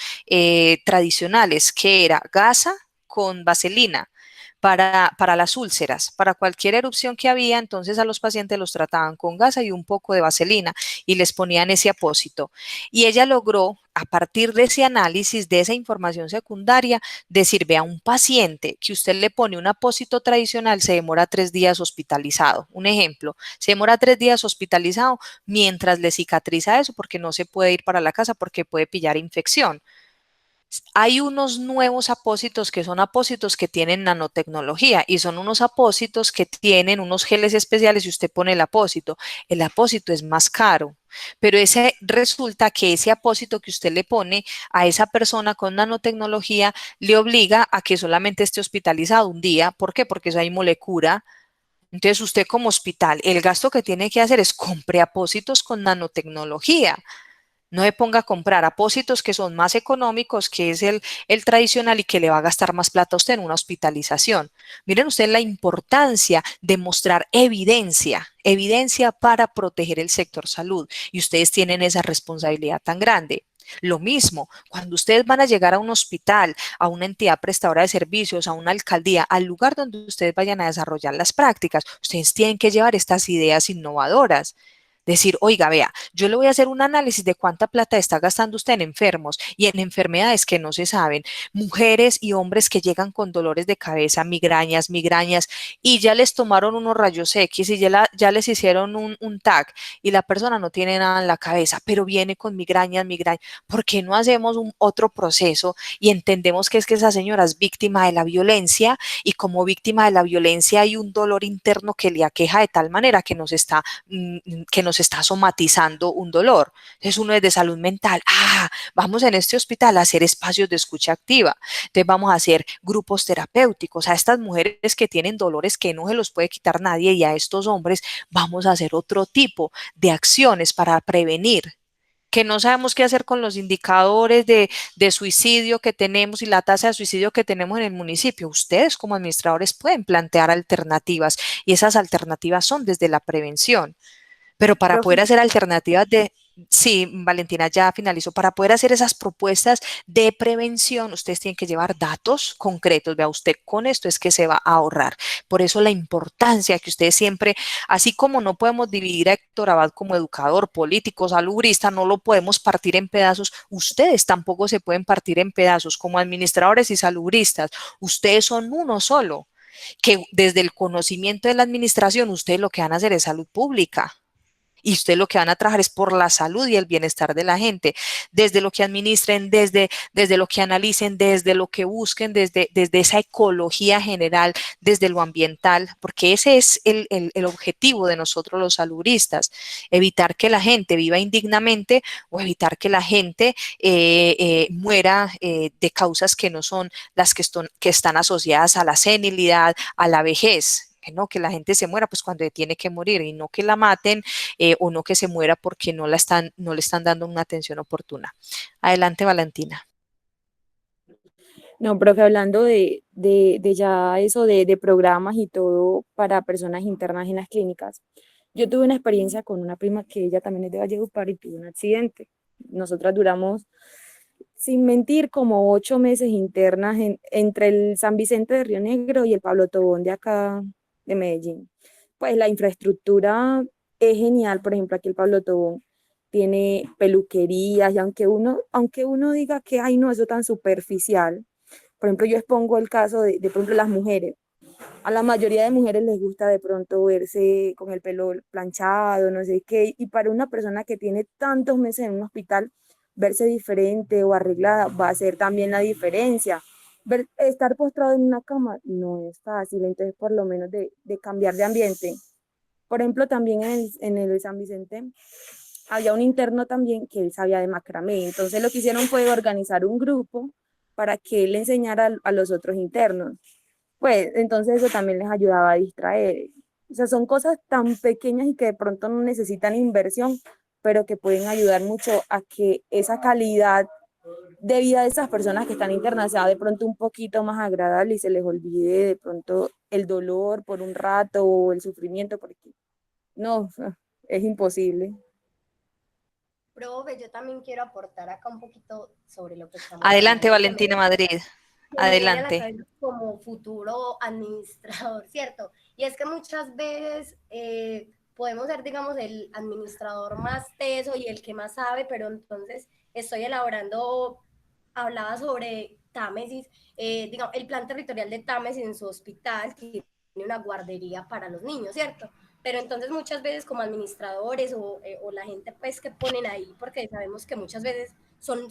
tradicionales, que era gasa con vaselina. Para las úlceras, para cualquier erupción que había, entonces a los pacientes los trataban con gasa y un poco de vaselina y les ponían ese apósito. Y ella logró, a partir de ese análisis, de esa información secundaria, decir, vea, un paciente que usted le pone un apósito tradicional se demora 3 días hospitalizado. Un ejemplo, se demora 3 días hospitalizado mientras le cicatriza eso porque no se puede ir para la casa porque puede pillar infección. Hay unos nuevos apósitos que son apósitos que tienen nanotecnología y son unos apósitos que tienen unos geles especiales y usted pone el apósito. El apósito es más caro, pero ese resulta que ese apósito que usted le pone a esa persona con nanotecnología le obliga a que solamente esté hospitalizado un día. ¿Por qué? Porque eso hay molécula. Entonces usted como hospital, el gasto que tiene que hacer es compre apósitos con nanotecnología. No se ponga a comprar apósitos que son más económicos, que es el tradicional y que le va a gastar más plata a usted en una hospitalización. Miren ustedes la importancia de mostrar evidencia, evidencia para proteger el sector salud. Y ustedes tienen esa responsabilidad tan grande. Lo mismo, cuando ustedes van a llegar a un hospital, a una entidad prestadora de servicios, a una alcaldía, al lugar donde ustedes vayan a desarrollar las prácticas, ustedes tienen que llevar estas ideas innovadoras. Decir, oiga, vea, yo le voy a hacer un análisis de cuánta plata está gastando usted en enfermos y en enfermedades que no se saben, mujeres y hombres que llegan con dolores de cabeza, migrañas, y ya les tomaron unos rayos X y ya les hicieron un TAC y la persona no tiene nada en la cabeza, pero viene con migrañas. ¿Por qué no hacemos otro proceso y entendemos que es que esa señora es víctima de la violencia y como víctima de la violencia hay un dolor interno que le aqueja de tal manera que nos está somatizando un dolor? Entonces uno es de salud mental, vamos en este hospital a hacer espacios de escucha activa, entonces vamos a hacer grupos terapéuticos a estas mujeres que tienen dolores que no se los puede quitar nadie y a estos hombres vamos a hacer otro tipo de acciones para prevenir. Que no sabemos qué hacer con los indicadores de suicidio que tenemos y la tasa de suicidio que tenemos en el municipio. Ustedes como administradores pueden plantear alternativas y esas alternativas son desde la prevención. Pero para Profe, poder hacer alternativas sí, Valentina ya finalizó, para poder hacer esas propuestas de prevención, ustedes tienen que llevar datos concretos. Vea, usted con esto es que se va a ahorrar. Por eso la importancia que ustedes siempre, así como no podemos dividir a Héctor Abad como educador, político, salubrista, no lo podemos partir en pedazos, ustedes tampoco se pueden partir en pedazos como administradores y salubristas. Ustedes son uno solo, que desde el conocimiento de la administración, ustedes lo que van a hacer es salud pública. y ustedes lo que van a trabajar es por la salud y el bienestar de la gente, desde lo que administren, desde lo que analicen, desde lo que busquen, desde esa ecología general, desde lo ambiental, porque ese es el objetivo de nosotros los salubristas, evitar que la gente viva indignamente o evitar que la gente muera de causas que no son las que están asociadas a la senilidad, a la vejez. Que no, que la gente se muera pues cuando tiene que morir y no que la maten o no que se muera porque no le están dando una atención oportuna. Adelante, Valentina. No, profe, hablando de ya eso de programas y todo para personas internas en las clínicas, yo tuve una experiencia con una prima que ella también es de Valledupar y tuvo un accidente. Nosotras duramos, sin mentir, como 8 meses internas entre el San Vicente de Río Negro y el Pablo Tobón de acá de Medellín. Pues la infraestructura es genial, por ejemplo, aquí el Pablo Tobón tiene peluquerías y aunque uno diga que, ay, no, eso tan superficial, por ejemplo, yo expongo el caso de por ejemplo, las mujeres. A la mayoría de mujeres les gusta de pronto verse con el pelo planchado, no sé qué, y para una persona que tiene tantos meses en un hospital, verse diferente o arreglada va a ser también la diferencia. Estar postrado en una cama no es fácil, entonces por lo menos de cambiar de ambiente. Por ejemplo, también en el San Vicente había un interno también que él sabía de macramé, entonces lo que hicieron fue organizar un grupo para que él le enseñara a los otros internos. Pues entonces eso también les ayudaba a distraer. O sea, son cosas tan pequeñas y que de pronto no necesitan inversión, pero que pueden ayudar mucho a que esa calidad de vida de esas personas que están internas sea de pronto un poquito más agradable y se les olvide de pronto el dolor por un rato o el sufrimiento, porque no, es imposible. Profe, yo también quiero aportar acá un poquito sobre lo que estamos Adelante, hablando y Valentina Madrid. me viene a la Adelante. cabeza como futuro administrador, ¿cierto? Y es que muchas veces podemos ser, digamos, el administrador más teso y el que más sabe, pero entonces estoy elaborando, hablaba sobre Támesis, digamos, el plan territorial de Támesis en su hospital tiene una guardería para los niños, ¿cierto? Pero entonces muchas veces como administradores o la gente pues que ponen ahí, porque sabemos que muchas veces son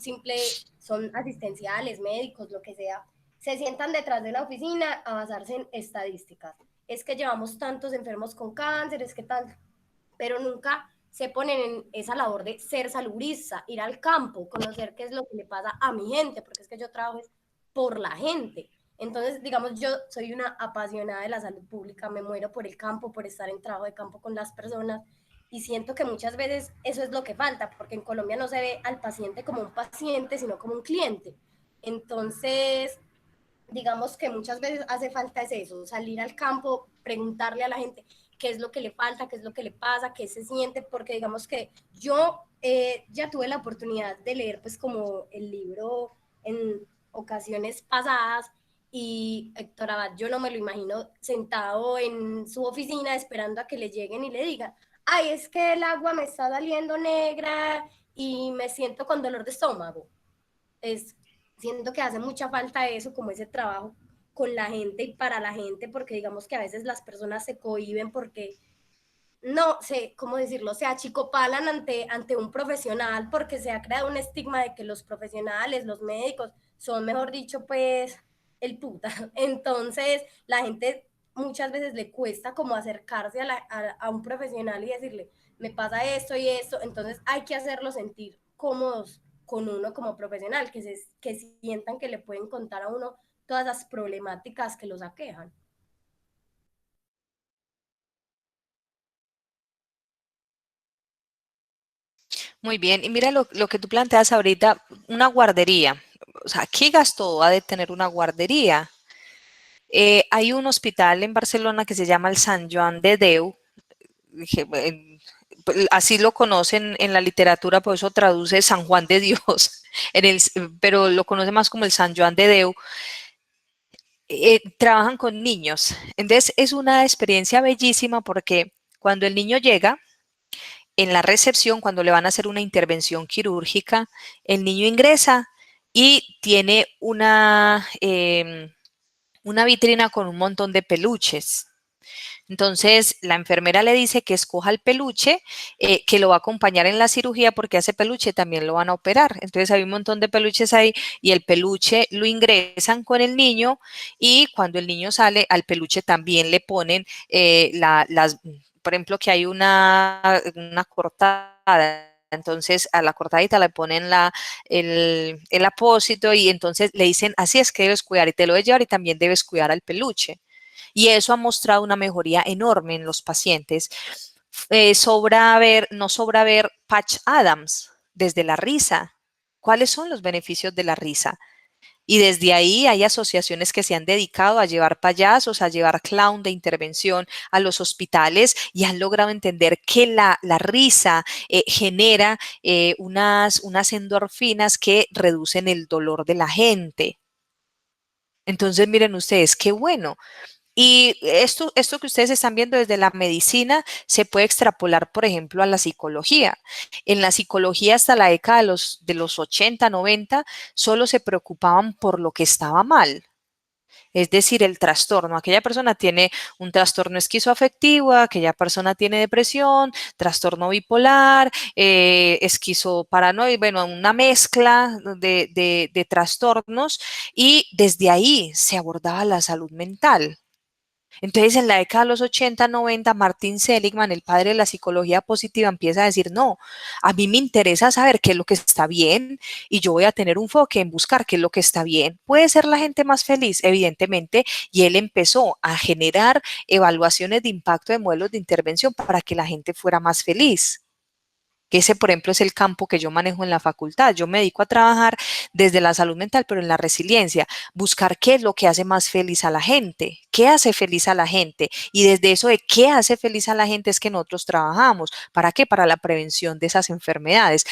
asistenciales, médicos, lo que sea, se sientan detrás de la oficina a basarse en estadísticas. Es que llevamos tantos enfermos con cáncer, es que tal, pero nunca se ponen en esa labor de ser salubrista, ir al campo, conocer qué es lo que le pasa a mi gente, porque es que yo trabajo por la gente. Entonces, digamos, yo soy una apasionada de la salud pública, me muero por el campo, por estar en trabajo de campo con las personas y siento que muchas veces eso es lo que falta, porque en Colombia no se ve al paciente como un paciente, sino como un cliente. Entonces, digamos que muchas veces hace falta es eso, salir al campo, preguntarle a la gente qué es lo que le falta, qué es lo que le pasa, qué se siente, porque digamos que yo ya tuve la oportunidad de leer pues como el libro en ocasiones pasadas y Héctor Abad yo no me lo imagino sentado en su oficina esperando a que le lleguen y le digan, ay, es que el agua me está saliendo negra y me siento con dolor de estómago. Es, siento que hace mucha falta eso, como ese trabajo con la gente y para la gente, porque digamos que a veces las personas se cohíben porque no sé cómo decirlo, se achicopalan ante un profesional porque se ha creado un estigma de que los profesionales, los médicos, son, mejor dicho, pues el puta. Entonces, la gente muchas veces le cuesta como acercarse a un profesional y decirle, me pasa esto y esto, entonces hay que hacerlo sentir cómodos con uno como profesional, que sientan que le pueden contar a uno todas las problemáticas que los aquejan. Muy bien. Y mira lo que tú planteas ahorita, una guardería. O sea, ¿qué gasto ha de tener una guardería? Hay un hospital en Barcelona que se llama el Sant Joan de Déu, así lo conocen en la literatura, por eso traduce San Juan de Dios, pero lo conoce más como el Sant Joan de Déu. Trabajan con niños. Entonces es una experiencia bellísima porque cuando el niño llega, en la recepción, cuando le van a hacer una intervención quirúrgica, el niño ingresa y tiene una vitrina con un montón de peluches. Entonces, la enfermera le dice que escoja el peluche, que lo va a acompañar en la cirugía porque a ese peluche también lo van a operar. Entonces, hay un montón de peluches ahí y el peluche lo ingresan con el niño y cuando el niño sale, al peluche también le ponen por ejemplo, que hay una cortada. Entonces a la cortadita le ponen el apósito y entonces le dicen, así es que debes cuidar y te lo debes llevar y también debes cuidar al peluche. Y eso ha mostrado una mejoría enorme en los pacientes. No sobra ver Patch Adams desde la risa. ¿Cuáles son los beneficios de la risa? Y desde ahí hay asociaciones que se han dedicado a llevar payasos, a llevar clown de intervención a los hospitales y han logrado entender que la risa genera unas endorfinas que reducen el dolor de la gente. Entonces, miren ustedes, qué bueno. Y esto que ustedes están viendo desde la medicina se puede extrapolar, por ejemplo, a la psicología. En la psicología hasta la década de los 80, 90, solo se preocupaban por lo que estaba mal. Es decir, el trastorno. Aquella persona tiene un trastorno esquizoafectivo, aquella persona tiene depresión, trastorno bipolar, esquizoparanoia, bueno, una mezcla de trastornos y desde ahí se abordaba la salud mental. Entonces, en la década de los 80, 90, Martin Seligman, el padre de la psicología positiva, empieza a decir, no, a mí me interesa saber qué es lo que está bien y yo voy a tener un enfoque en buscar qué es lo que está bien. ¿Puede ser la gente más feliz? Evidentemente, y él empezó a generar evaluaciones de impacto de modelos de intervención para que la gente fuera más feliz. Que ese, por ejemplo, es el campo que yo manejo en la facultad. Yo me dedico a trabajar desde la salud mental, pero en la resiliencia, buscar qué es lo que hace más feliz a la gente, qué hace feliz a la gente. Y desde eso de qué hace feliz a la gente es que nosotros trabajamos. ¿Para qué? Para la prevención de esas enfermedades.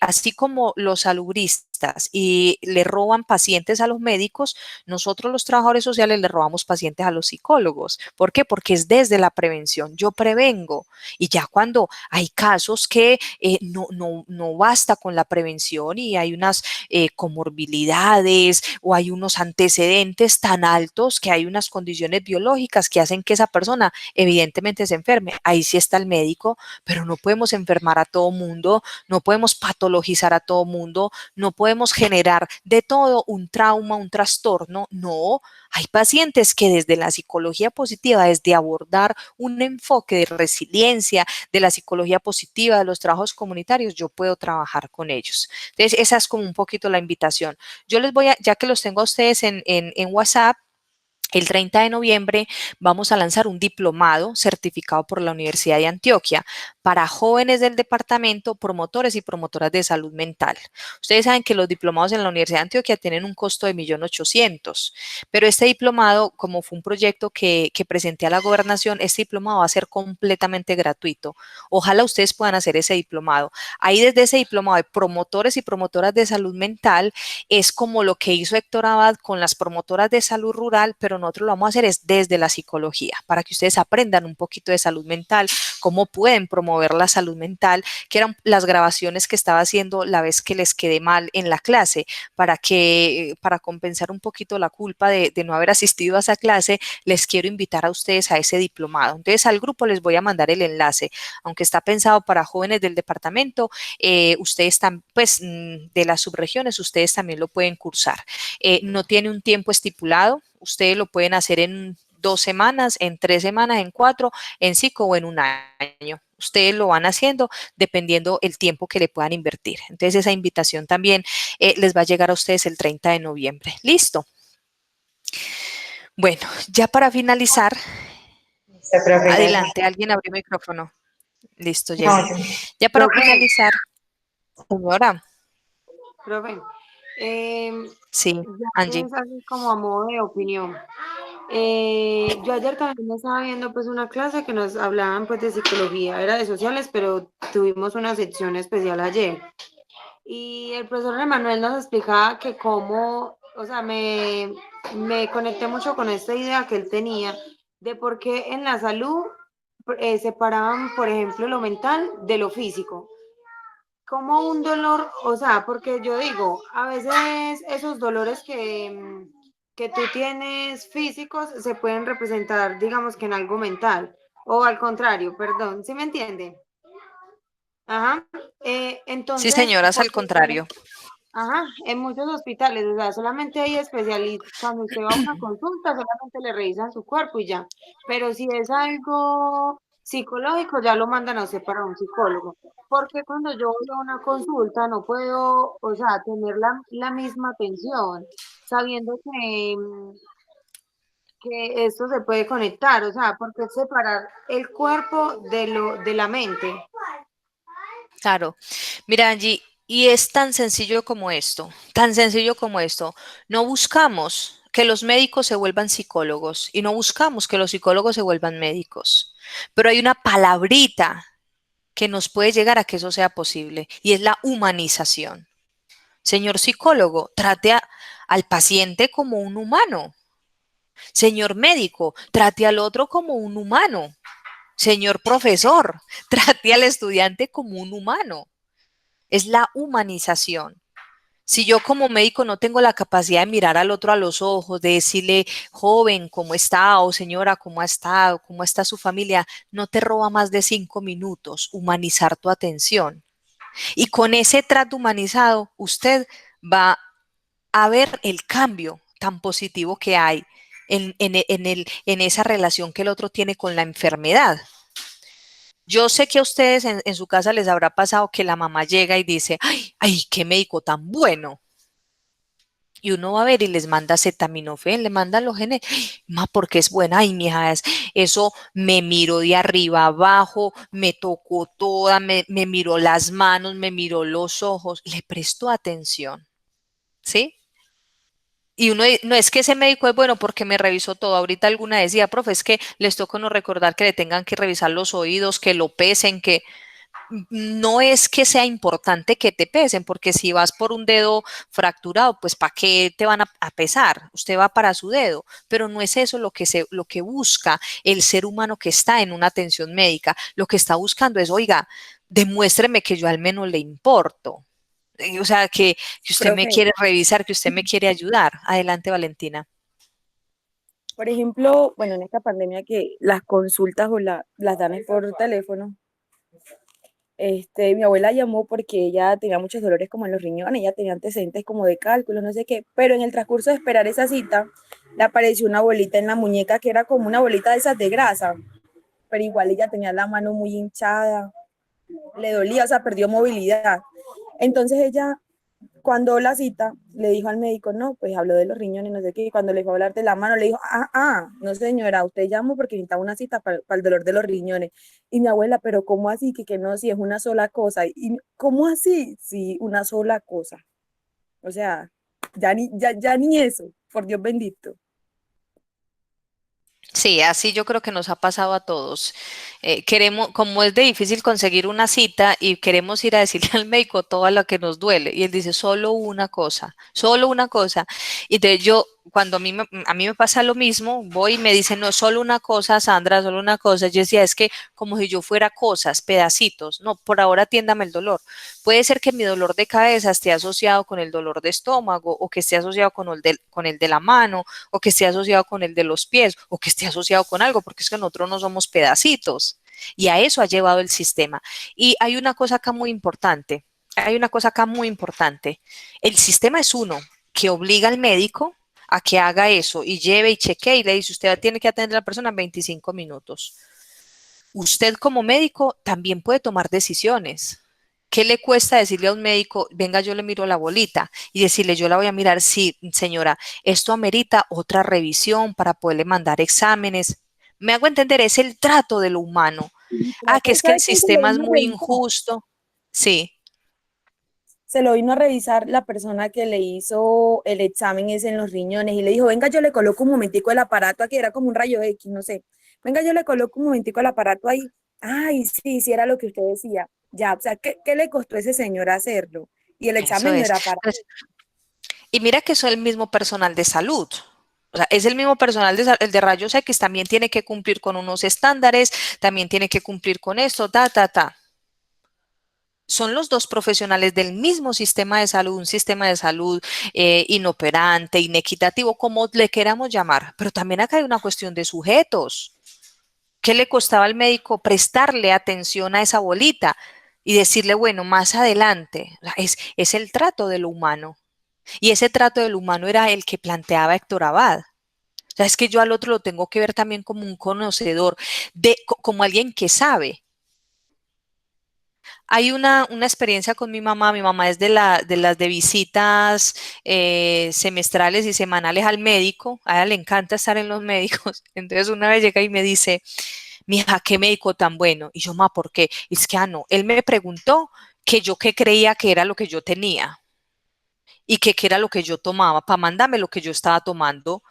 Así como los salubristas y le roban pacientes a los médicos, nosotros los trabajadores sociales le robamos pacientes a los psicólogos. ¿Por qué? Porque es desde la prevención. Yo prevengo. Y ya cuando hay casos que no basta con la prevención y hay unas comorbilidades o hay unos antecedentes tan altos que hay unas condiciones biológicas que hacen que esa persona evidentemente se enferme. Ahí sí está el médico, pero no podemos enfermar a todo mundo, no podemos patologizar a todo mundo, no podemos generar de todo un trauma, un trastorno. No, hay pacientes que desde la psicología positiva, desde abordar un enfoque de resiliencia, de la psicología positiva, de los trabajos comunitarios, yo puedo trabajar con ellos. Entonces, esa es como un poquito la invitación. Yo les voy a, ya que los tengo a ustedes en WhatsApp, el 30 de noviembre vamos a lanzar un diplomado certificado por la Universidad de Antioquia para jóvenes del departamento, promotores y promotoras de salud mental. Ustedes saben que los diplomados en la Universidad de Antioquia tienen un costo de 1.800.000, pero este diplomado, como fue un proyecto que presenté a la gobernación, este diplomado va a ser completamente gratuito. Ojalá ustedes puedan hacer ese diplomado. Ahí desde ese diplomado de promotores y promotoras de salud mental es como lo que hizo Héctor Abad con las promotoras de salud rural, pero nosotros lo vamos a hacer es desde la psicología, para que ustedes aprendan un poquito de salud mental, cómo pueden promover la salud mental, que eran las grabaciones que estaba haciendo la vez que les quedé mal en la clase, para compensar un poquito la culpa de no haber asistido a esa clase, les quiero invitar a ustedes a ese diplomado. Entonces al grupo les voy a mandar el enlace, aunque está pensado para jóvenes del departamento, ustedes están, pues, de las subregiones, ustedes también lo pueden cursar. No tiene un tiempo estipulado, ustedes lo pueden hacer en 2 semanas, en 3 semanas, en 4, en 5 o en un año. Ustedes lo van haciendo dependiendo el tiempo que le puedan invertir. Entonces esa invitación también les va a llegar a ustedes el 30 de noviembre. ¿Listo? Bueno, ya para finalizar, adelante, alguien abrió el micrófono. Listo, Jenny. Ya para finalizar, señora. Profe, Sí, ya Angie. es así como a modo de opinión. Yo ayer también estaba viendo pues una clase que nos hablaban pues de psicología, era de sociales, pero tuvimos una sección especial ayer. Y el profesor Emanuel nos explicaba que cómo, o sea, me conecté mucho con esta idea que él tenía de por qué en la salud separaban, por ejemplo, lo mental de lo físico. Como un dolor, o sea, porque yo digo, a veces esos dolores que tú tienes físicos se pueden representar, digamos que en algo mental, o al contrario, perdón, ¿sí me entiende? Ajá. Sí, Entonces, señoras, al porque contrario. ajá, en muchos hospitales, o sea, solamente hay especialistas, cuando usted va a una consulta, solamente le revisan su cuerpo y ya, pero si es algo psicológico, ya lo mandan a usted para un psicólogo, porque cuando yo voy a una consulta no puedo, o sea, tener la misma atención, sabiendo que esto se puede conectar, o sea, porque es separar el cuerpo de la mente. Claro. Mira, Angie, y es tan sencillo como esto, tan sencillo como esto. No buscamos que los médicos se vuelvan psicólogos y no buscamos que los psicólogos se vuelvan médicos, pero hay una palabrita que nos puede llegar a que eso sea posible y es la humanización. Señor psicólogo, al paciente como un humano. Señor médico, trate al otro como un humano. Señor profesor, trate al estudiante como un humano. Es la humanización. Si yo como médico no tengo la capacidad de mirar al otro a los ojos, de decirle, joven, ¿cómo está? O señora, ¿cómo ha estado? ¿Cómo está su familia? No te roba más de 5 minutos humanizar tu atención. Y con ese trato humanizado, usted va a ver el cambio tan positivo que hay en esa relación que el otro tiene con la enfermedad. Yo sé que a ustedes en su casa les habrá pasado que la mamá llega y dice, ay, qué médico tan bueno. Y uno va a ver y les manda acetaminofén, le manda los genes, ma, porque es buena, ay, mija, eso me miró de arriba abajo, me tocó toda, me miró las manos, me miró los ojos, le prestó atención, ¿sí? Y uno no es que ese médico es bueno porque me revisó todo. Ahorita alguna decía, profe, es que les toca no recordar que le tengan que revisar los oídos, que lo pesen, que no es que sea importante que te pesen, porque si vas por un dedo fracturado, pues ¿para qué te van a pesar? Usted va para su dedo, pero no es eso lo que busca el ser humano que está en una atención médica. Lo que está buscando es, oiga, demuéstreme que yo al menos le importo. O sea, que usted me Profe, quiere revisar, que usted me quiere ayudar. Adelante, Valentina. por ejemplo, bueno, en esta pandemia que las consultas las dan es por teléfono, mi abuela llamó porque ella tenía muchos dolores como en los riñones, ella tenía antecedentes como de cálculo, no sé qué, pero en el transcurso de esperar esa cita, le apareció una bolita en la muñeca que era como una bolita de esas de grasa, pero igual ella tenía la mano muy hinchada, le dolía, o sea, perdió movilidad. Entonces ella, cuando la cita, le dijo al médico, no, pues habló de los riñones, no sé qué, y cuando le fue a hablar de la mano, le dijo, no señora, usted llamó porque necesitaba una cita para el dolor de los riñones. Y mi abuela, pero ¿cómo así? Que no, si es una sola cosa. Y ¿cómo así? Sí, una sola cosa. O sea, ya ni eso, por Dios bendito. Sí, así yo creo que nos ha pasado a todos. Queremos, como es de difícil conseguir una cita y queremos ir a decirle al médico todo lo que nos duele, y él dice solo una cosa, solo una cosa. Y entonces yo, cuando a mí me pasa lo mismo, voy y me dicen, no, solo una cosa, Sandra, solo una cosa. Yo decía, es que como si yo fuera cosas, pedacitos. No, por ahora atiéndame el dolor. Puede ser que mi dolor de cabeza esté asociado con el dolor de estómago o que esté asociado con el de la mano o que esté asociado con el de los pies, o que esté asociado con algo, porque es que nosotros no somos pedacitos. Y a eso ha llevado el sistema. Y hay una cosa acá muy importante, hay una cosa acá muy importante. El sistema es uno que obliga al médico a que haga eso y lleve y chequee y le dice, usted tiene que atender a la persona en 25 minutos. Usted como médico también puede tomar decisiones. ¿Qué le cuesta decirle a un médico, venga, yo le miro la bolita y decirle, yo la voy a mirar? Sí, señora, esto amerita otra revisión para poderle mandar exámenes. Me hago entender, es el trato de lo humano. Que es que el ¿Sabe quién se lo sistema es vino a muy revisar? injusto. Sí, Se lo vino a revisar la persona que le hizo el examen ese en los riñones y le dijo, venga, yo le coloco un momentico el aparato aquí, era como un rayo X, no sé. Venga, yo le coloco un momentico el aparato ahí. Ay, sí, sí era lo que usted decía. Ya, o sea, ¿qué le costó a ese señor hacerlo? Y el eso examen no es. era para... Y mira que es el mismo personal de salud. O sea, es el mismo personal el de rayos X, también tiene que cumplir con unos estándares, también tiene que cumplir con esto, ta, ta, ta. son los dos profesionales del mismo sistema de salud, un sistema de salud inoperante, inequitativo, como le queramos llamar, pero también acá hay una cuestión de sujetos. ¿Qué le costaba al médico prestarle atención a esa bolita y decirle, bueno, más adelante? Es el trato de lo humano. Y ese trato de lo humano era el que planteaba Héctor Abad. O sea, es que yo al otro lo tengo que ver también como un conocedor, como alguien que sabe. Hay una experiencia con mi mamá es de las de visitas semestrales y semanales al médico, a ella le encanta estar en los médicos, entonces una vez llega y me dice, mija, qué médico tan bueno, y yo, ma, ¿por qué? Y es que, no, él me preguntó que yo qué creía que era lo que yo tenía y que qué era lo que yo tomaba, para mandarme lo que yo estaba tomando.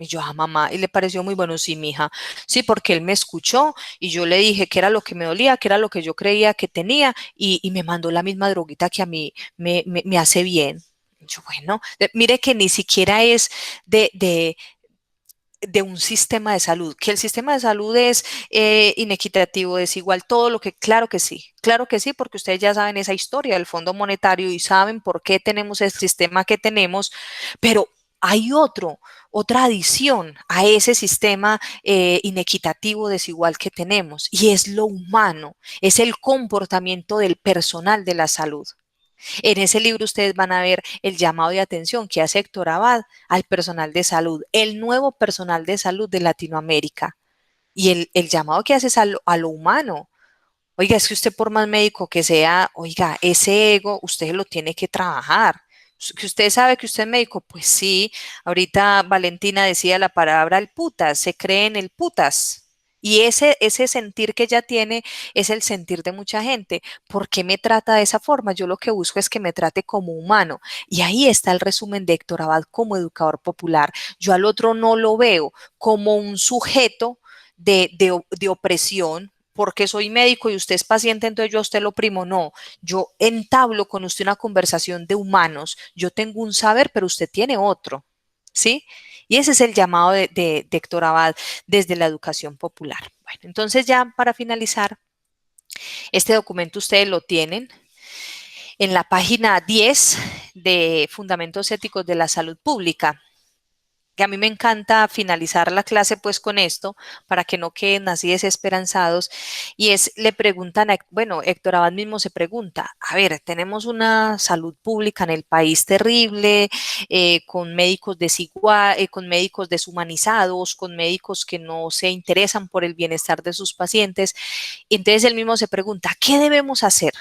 Y yo, mamá, y le pareció muy bueno, sí, mija. Sí, porque él me escuchó y yo le dije que era lo que me dolía, que era lo que yo creía que tenía y me mandó la misma droguita que a mí me hace bien. Y yo, bueno, mire que ni siquiera es de un sistema de salud, que el sistema de salud es inequitativo, desigual, todo lo que, claro que sí, porque ustedes ya saben esa historia del Fondo Monetario y saben por qué tenemos el sistema que tenemos, pero hay otra adición a ese sistema inequitativo, desigual que tenemos, y es lo humano, es el comportamiento del personal de la salud. En ese libro ustedes van a ver el llamado de atención que hace Héctor Abad al personal de salud, el nuevo personal de salud de Latinoamérica. Y el llamado que hace es a lo humano. Oiga, es que usted por más médico que sea, oiga, ese ego usted lo tiene que trabajar. Que usted sabe que usted es médico, pues sí. Ahorita Valentina decía la palabra el putas, se cree en el putas. Y ese sentir que ella tiene es el sentir de mucha gente. ¿Por qué me trata de esa forma? Yo lo que busco es que me trate como humano. Y ahí está el resumen de Héctor Abad como educador popular. Yo al otro no lo veo como un sujeto de opresión, porque soy médico y usted es paciente, entonces yo a usted lo oprimo. No, yo entablo con usted una conversación de humanos. Yo tengo un saber, pero usted tiene otro, ¿sí? Y ese es el llamado de Héctor Abad desde la educación popular. Bueno, entonces ya para finalizar, este documento ustedes lo tienen en la página 10 de Fundamentos Éticos de la Salud Pública. Que a mí me encanta finalizar la clase pues con esto para que no queden así desesperanzados y le preguntan, bueno, Héctor Abad mismo se pregunta, a ver, tenemos una salud pública en el país terrible, con médicos con médicos deshumanizados, con médicos que no se interesan por el bienestar de sus pacientes, y entonces él mismo se pregunta, ¿qué debemos hacer?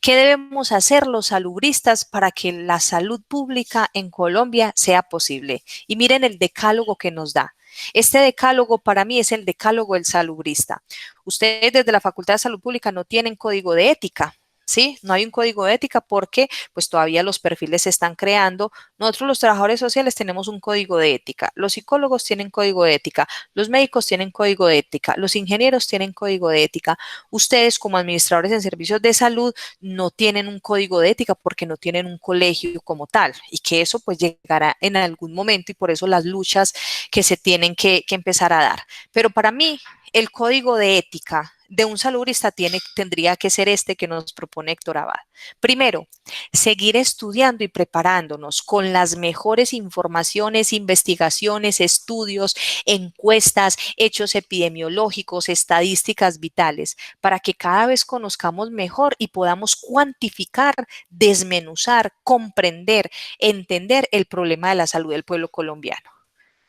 ¿Qué debemos hacer los salubristas para que la salud pública en Colombia sea posible? Y miren el decálogo que nos da. Este decálogo para mí es el decálogo del salubrista. Ustedes desde la Facultad de Salud Pública no tienen código de ética, ¿sí? No hay un código de ética porque pues todavía los perfiles se están creando. Nosotros los trabajadores sociales tenemos un código de ética, los psicólogos tienen código de ética, los médicos tienen código de ética, los ingenieros tienen código de ética. Ustedes como administradores en servicios de salud no tienen un código de ética porque no tienen un colegio como tal y que eso pues llegará en algún momento y por eso las luchas que se tienen que empezar a dar. Pero para mí el código de ética de un salubrista tendría que ser este que nos propone Héctor Abad. Primero, seguir estudiando y preparándonos con las mejores informaciones, investigaciones, estudios, encuestas, hechos epidemiológicos, estadísticas vitales, para que cada vez conozcamos mejor y podamos cuantificar, desmenuzar, comprender, entender el problema de la salud del pueblo colombiano.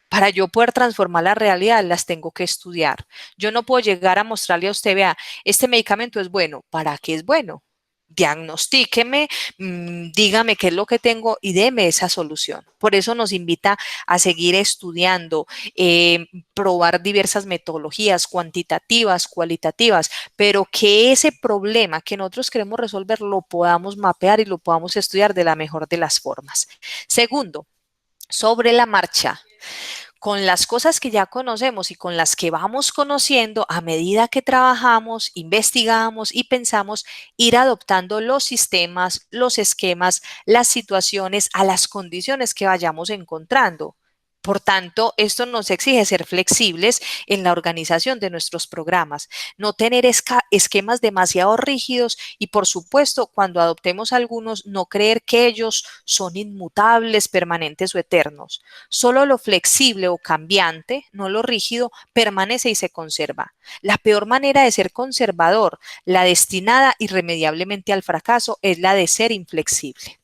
Para yo poder transformar la realidad, las tengo que estudiar. Yo no puedo llegar a mostrarle a usted, vea, este medicamento es bueno. ¿Para qué es bueno? Diagnostíqueme, dígame qué es lo que tengo y deme esa solución. Por eso nos invita a seguir estudiando, probar diversas metodologías cuantitativas, cualitativas, pero que ese problema que nosotros queremos resolver lo podamos mapear y lo podamos estudiar de la mejor de las formas. Segundo, sobre la marcha, con las cosas que ya conocemos y con las que vamos conociendo, a medida que trabajamos, investigamos y pensamos, ir adoptando los sistemas, los esquemas, las situaciones a las condiciones que vayamos encontrando. Por tanto, esto nos exige ser flexibles en la organización de nuestros programas, no tener esquemas demasiado rígidos y, por supuesto, cuando adoptemos algunos, no creer que ellos son inmutables, permanentes o eternos. Solo lo flexible o cambiante, no lo rígido, permanece y se conserva. La peor manera de ser conservador, la destinada irremediablemente al fracaso, es la de ser inflexible.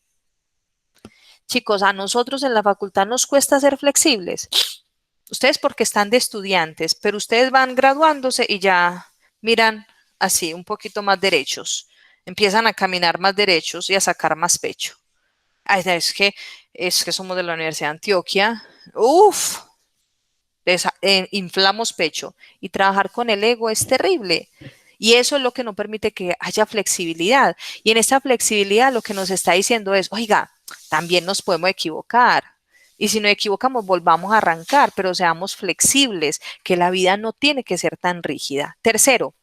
Chicos, a nosotros en la facultad nos cuesta ser flexibles. Ustedes porque están de estudiantes, pero ustedes van graduándose y ya miran así, un poquito más derechos. Empiezan a caminar más derechos y a sacar más pecho. Ay, es que somos de la Universidad de Antioquia. Uf, inflamos pecho y trabajar con el ego es terrible. Y eso es lo que no permite que haya flexibilidad. Y en esta flexibilidad lo que nos está diciendo es, oiga, también nos podemos equivocar. Y si nos equivocamos, volvamos a arrancar, pero seamos flexibles, que la vida no tiene que ser tan rígida. Tercero,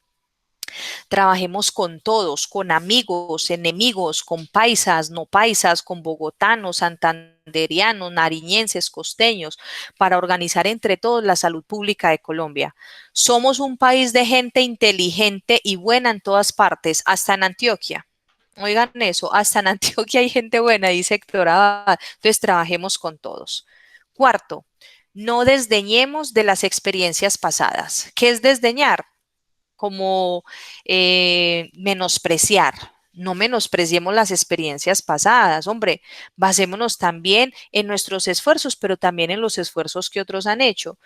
trabajemos con todos, con amigos, enemigos, con paisas, no paisas, con bogotanos, santanderianos, nariñenses, costeños, para organizar entre todos la salud pública de Colombia. Somos un país de gente inteligente y buena en todas partes, hasta en Antioquia. Oigan eso, hasta en Antioquia hay gente buena, dice Héctor Abad. Entonces trabajemos con todos. Cuarto, no desdeñemos de las experiencias pasadas. ¿Qué es desdeñar? Como menospreciar. No menospreciemos las experiencias pasadas, hombre, basémonos también en nuestros esfuerzos, pero también en los esfuerzos que otros han hecho.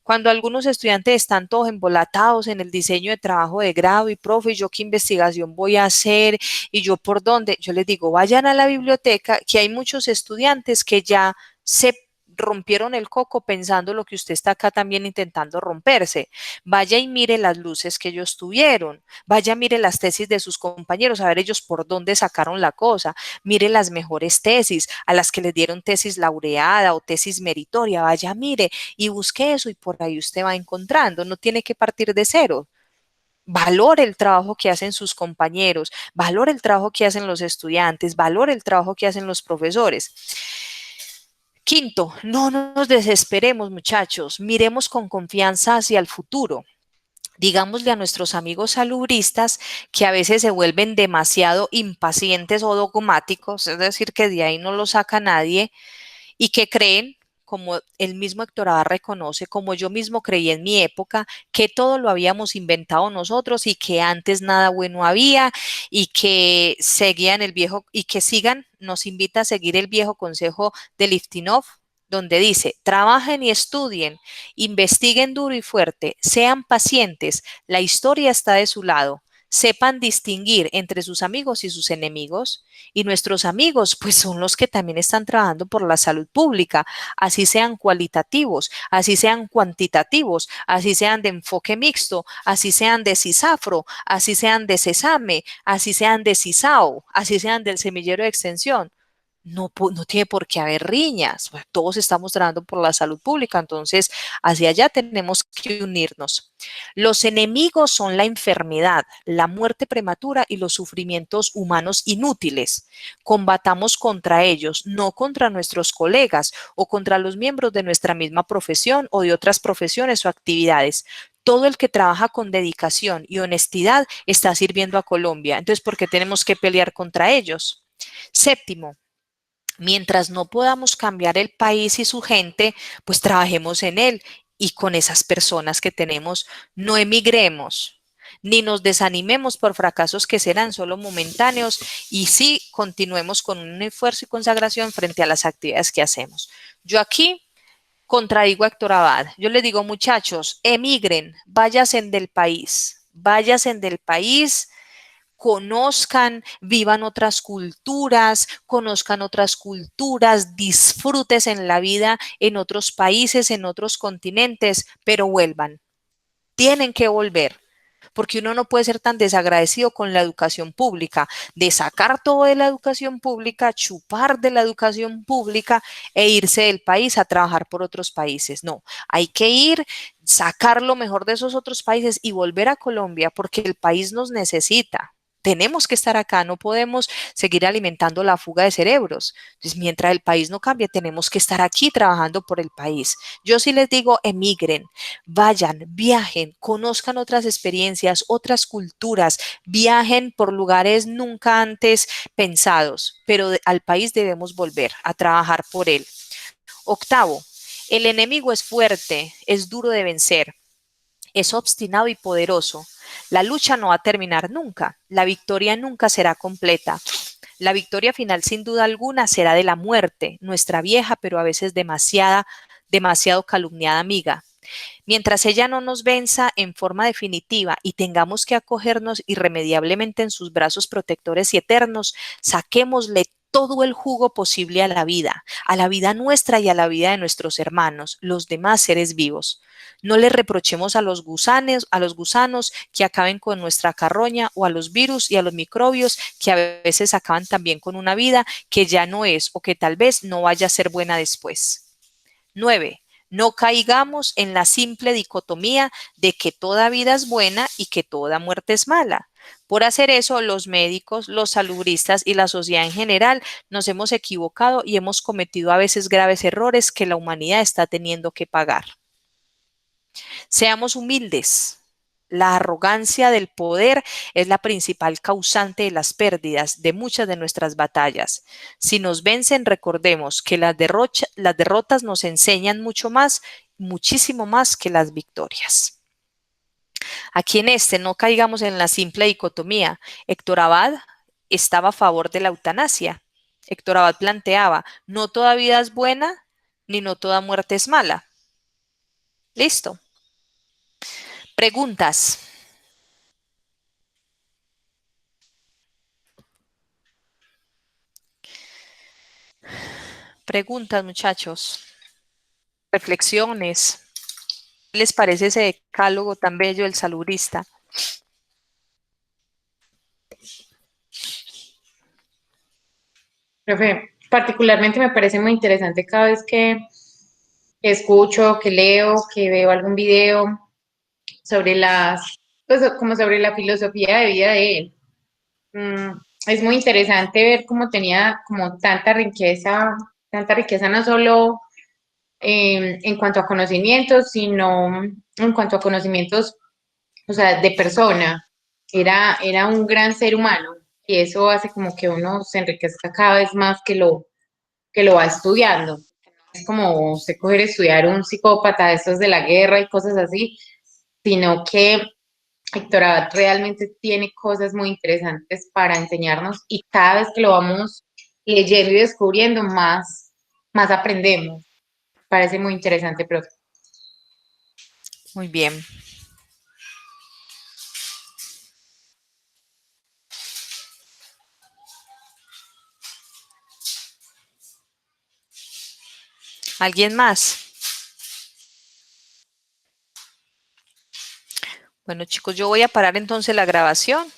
Cuando algunos estudiantes están todos embolatados en el diseño de trabajo de grado y profe, yo qué investigación voy a hacer y yo por dónde, yo les digo, vayan a la biblioteca, que hay muchos estudiantes que ya se rompieron el coco pensando lo que usted está acá también intentando romperse. Vaya y mire las luces que ellos tuvieron, vaya, mire las tesis de sus compañeros, a ver ellos por dónde sacaron la cosa, mire las mejores tesis, a las que les dieron tesis laureada o tesis meritoria, vaya, mire y busque eso y por ahí usted va encontrando, no tiene que partir de cero. Valore el trabajo que hacen sus compañeros, valore el trabajo que hacen los estudiantes, valore el trabajo que hacen los profesores. Quinto, no nos desesperemos, muchachos, miremos con confianza hacia el futuro. Digámosle a nuestros amigos salubristas que a veces se vuelven demasiado impacientes o dogmáticos, es decir, que de ahí no lo saca nadie y que creen, como el mismo Héctor Abad reconoce, como yo mismo creí en mi época, que todo lo habíamos inventado nosotros y que antes nada bueno había y que seguían el viejo y que sigan, nos invita a seguir el viejo consejo de Liftinov, donde dice, trabajen y estudien, investiguen duro y fuerte, sean pacientes, la historia está de su lado. Sepan distinguir entre sus amigos y sus enemigos. Y nuestros amigos, pues son los que también están trabajando por la salud pública, así sean cualitativos, así sean cuantitativos, así sean de enfoque mixto, así sean de CISAFRO, así sean de CESAME, así sean de CISAO, así sean del semillero de extensión. No tiene por qué haber riñas, todos estamos trabajando por la salud pública, entonces hacia allá tenemos que unirnos. Los enemigos son la enfermedad, la muerte prematura y los sufrimientos humanos inútiles. Combatamos contra ellos, no contra nuestros colegas o contra los miembros de nuestra misma profesión o de otras profesiones o actividades. Todo el que trabaja con dedicación y honestidad está sirviendo a Colombia, entonces ¿por qué tenemos que pelear contra ellos? Séptimo, mientras no podamos cambiar el país y su gente, pues trabajemos en él y con esas personas que tenemos, no emigremos, ni nos desanimemos por fracasos que serán solo momentáneos y sí continuemos con un esfuerzo y consagración frente a las actividades que hacemos. Yo aquí contradigo a Héctor Abad. Yo les digo, muchachos, emigren, váyanse del país, conozcan, vivan otras culturas, disfrutes en la vida en otros países, en otros continentes, pero vuelvan. Tienen que volver, porque uno no puede ser tan desagradecido con la educación pública, de sacar todo de la educación pública, chupar de la educación pública e irse del país a trabajar por otros países. No, hay que ir, sacar lo mejor de esos otros países y volver a Colombia porque el país nos necesita. tenemos que estar acá, no podemos seguir alimentando la fuga de cerebros. Entonces, mientras el país no cambie, tenemos que estar aquí trabajando por el país. Yo sí les digo, emigren, vayan, viajen, conozcan otras experiencias, otras culturas, viajen por lugares nunca antes pensados, pero al país debemos volver a trabajar por él. Octavo, el enemigo es fuerte, es duro de vencer, es obstinado y poderoso. La lucha no va a terminar nunca, la victoria nunca será completa. La victoria final, sin duda alguna, será de la muerte, nuestra vieja pero a veces demasiado calumniada amiga. Mientras ella no nos venza en forma definitiva y tengamos que acogernos irremediablemente en sus brazos protectores y eternos, saquémosle todo el jugo posible a la vida nuestra y a la vida de nuestros hermanos, los demás seres vivos. No le reprochemos a los gusanos que acaben con nuestra carroña o a los virus y a los microbios que a veces acaban también con una vida que ya no es o que tal vez no vaya a ser buena después. 9. No caigamos en la simple dicotomía de que toda vida es buena y que toda muerte es mala. Por hacer eso, los médicos, los salubristas y la sociedad en general nos hemos equivocado y hemos cometido a veces graves errores que la humanidad está teniendo que pagar. Seamos humildes. La arrogancia del poder es la principal causante de las pérdidas de muchas de nuestras batallas. Si nos vencen, recordemos que las derrotas nos enseñan mucho más, muchísimo más que las victorias. Aquí en no caigamos en la simple dicotomía. Héctor Abad estaba a favor de la eutanasia. Héctor Abad planteaba, no toda vida es buena, ni no toda muerte es mala. Listo. Preguntas. Preguntas, muchachos. Reflexiones. ¿Qué les parece ese decálogo tan bello del salubrista? Profe, particularmente me parece muy interesante cada vez que escucho, que leo, que veo algún video sobre pues como sobre la filosofía de vida de él. Es muy interesante ver cómo tenía como tanta riqueza no solo en cuanto a conocimientos, sino en cuanto a conocimientos, o sea, de persona. Era un gran ser humano y eso hace como que uno se enriquezca cada vez más que lo va estudiando. Es como usted coger estudiar un psicópata de estos de la guerra y cosas así, sino que Héctor Abad realmente tiene cosas muy interesantes para enseñarnos y cada vez que lo vamos leyendo y descubriendo, más aprendemos. Parece muy interesante, profe. Muy bien. ¿Alguien más? Bueno, chicos, yo voy a parar entonces la grabación.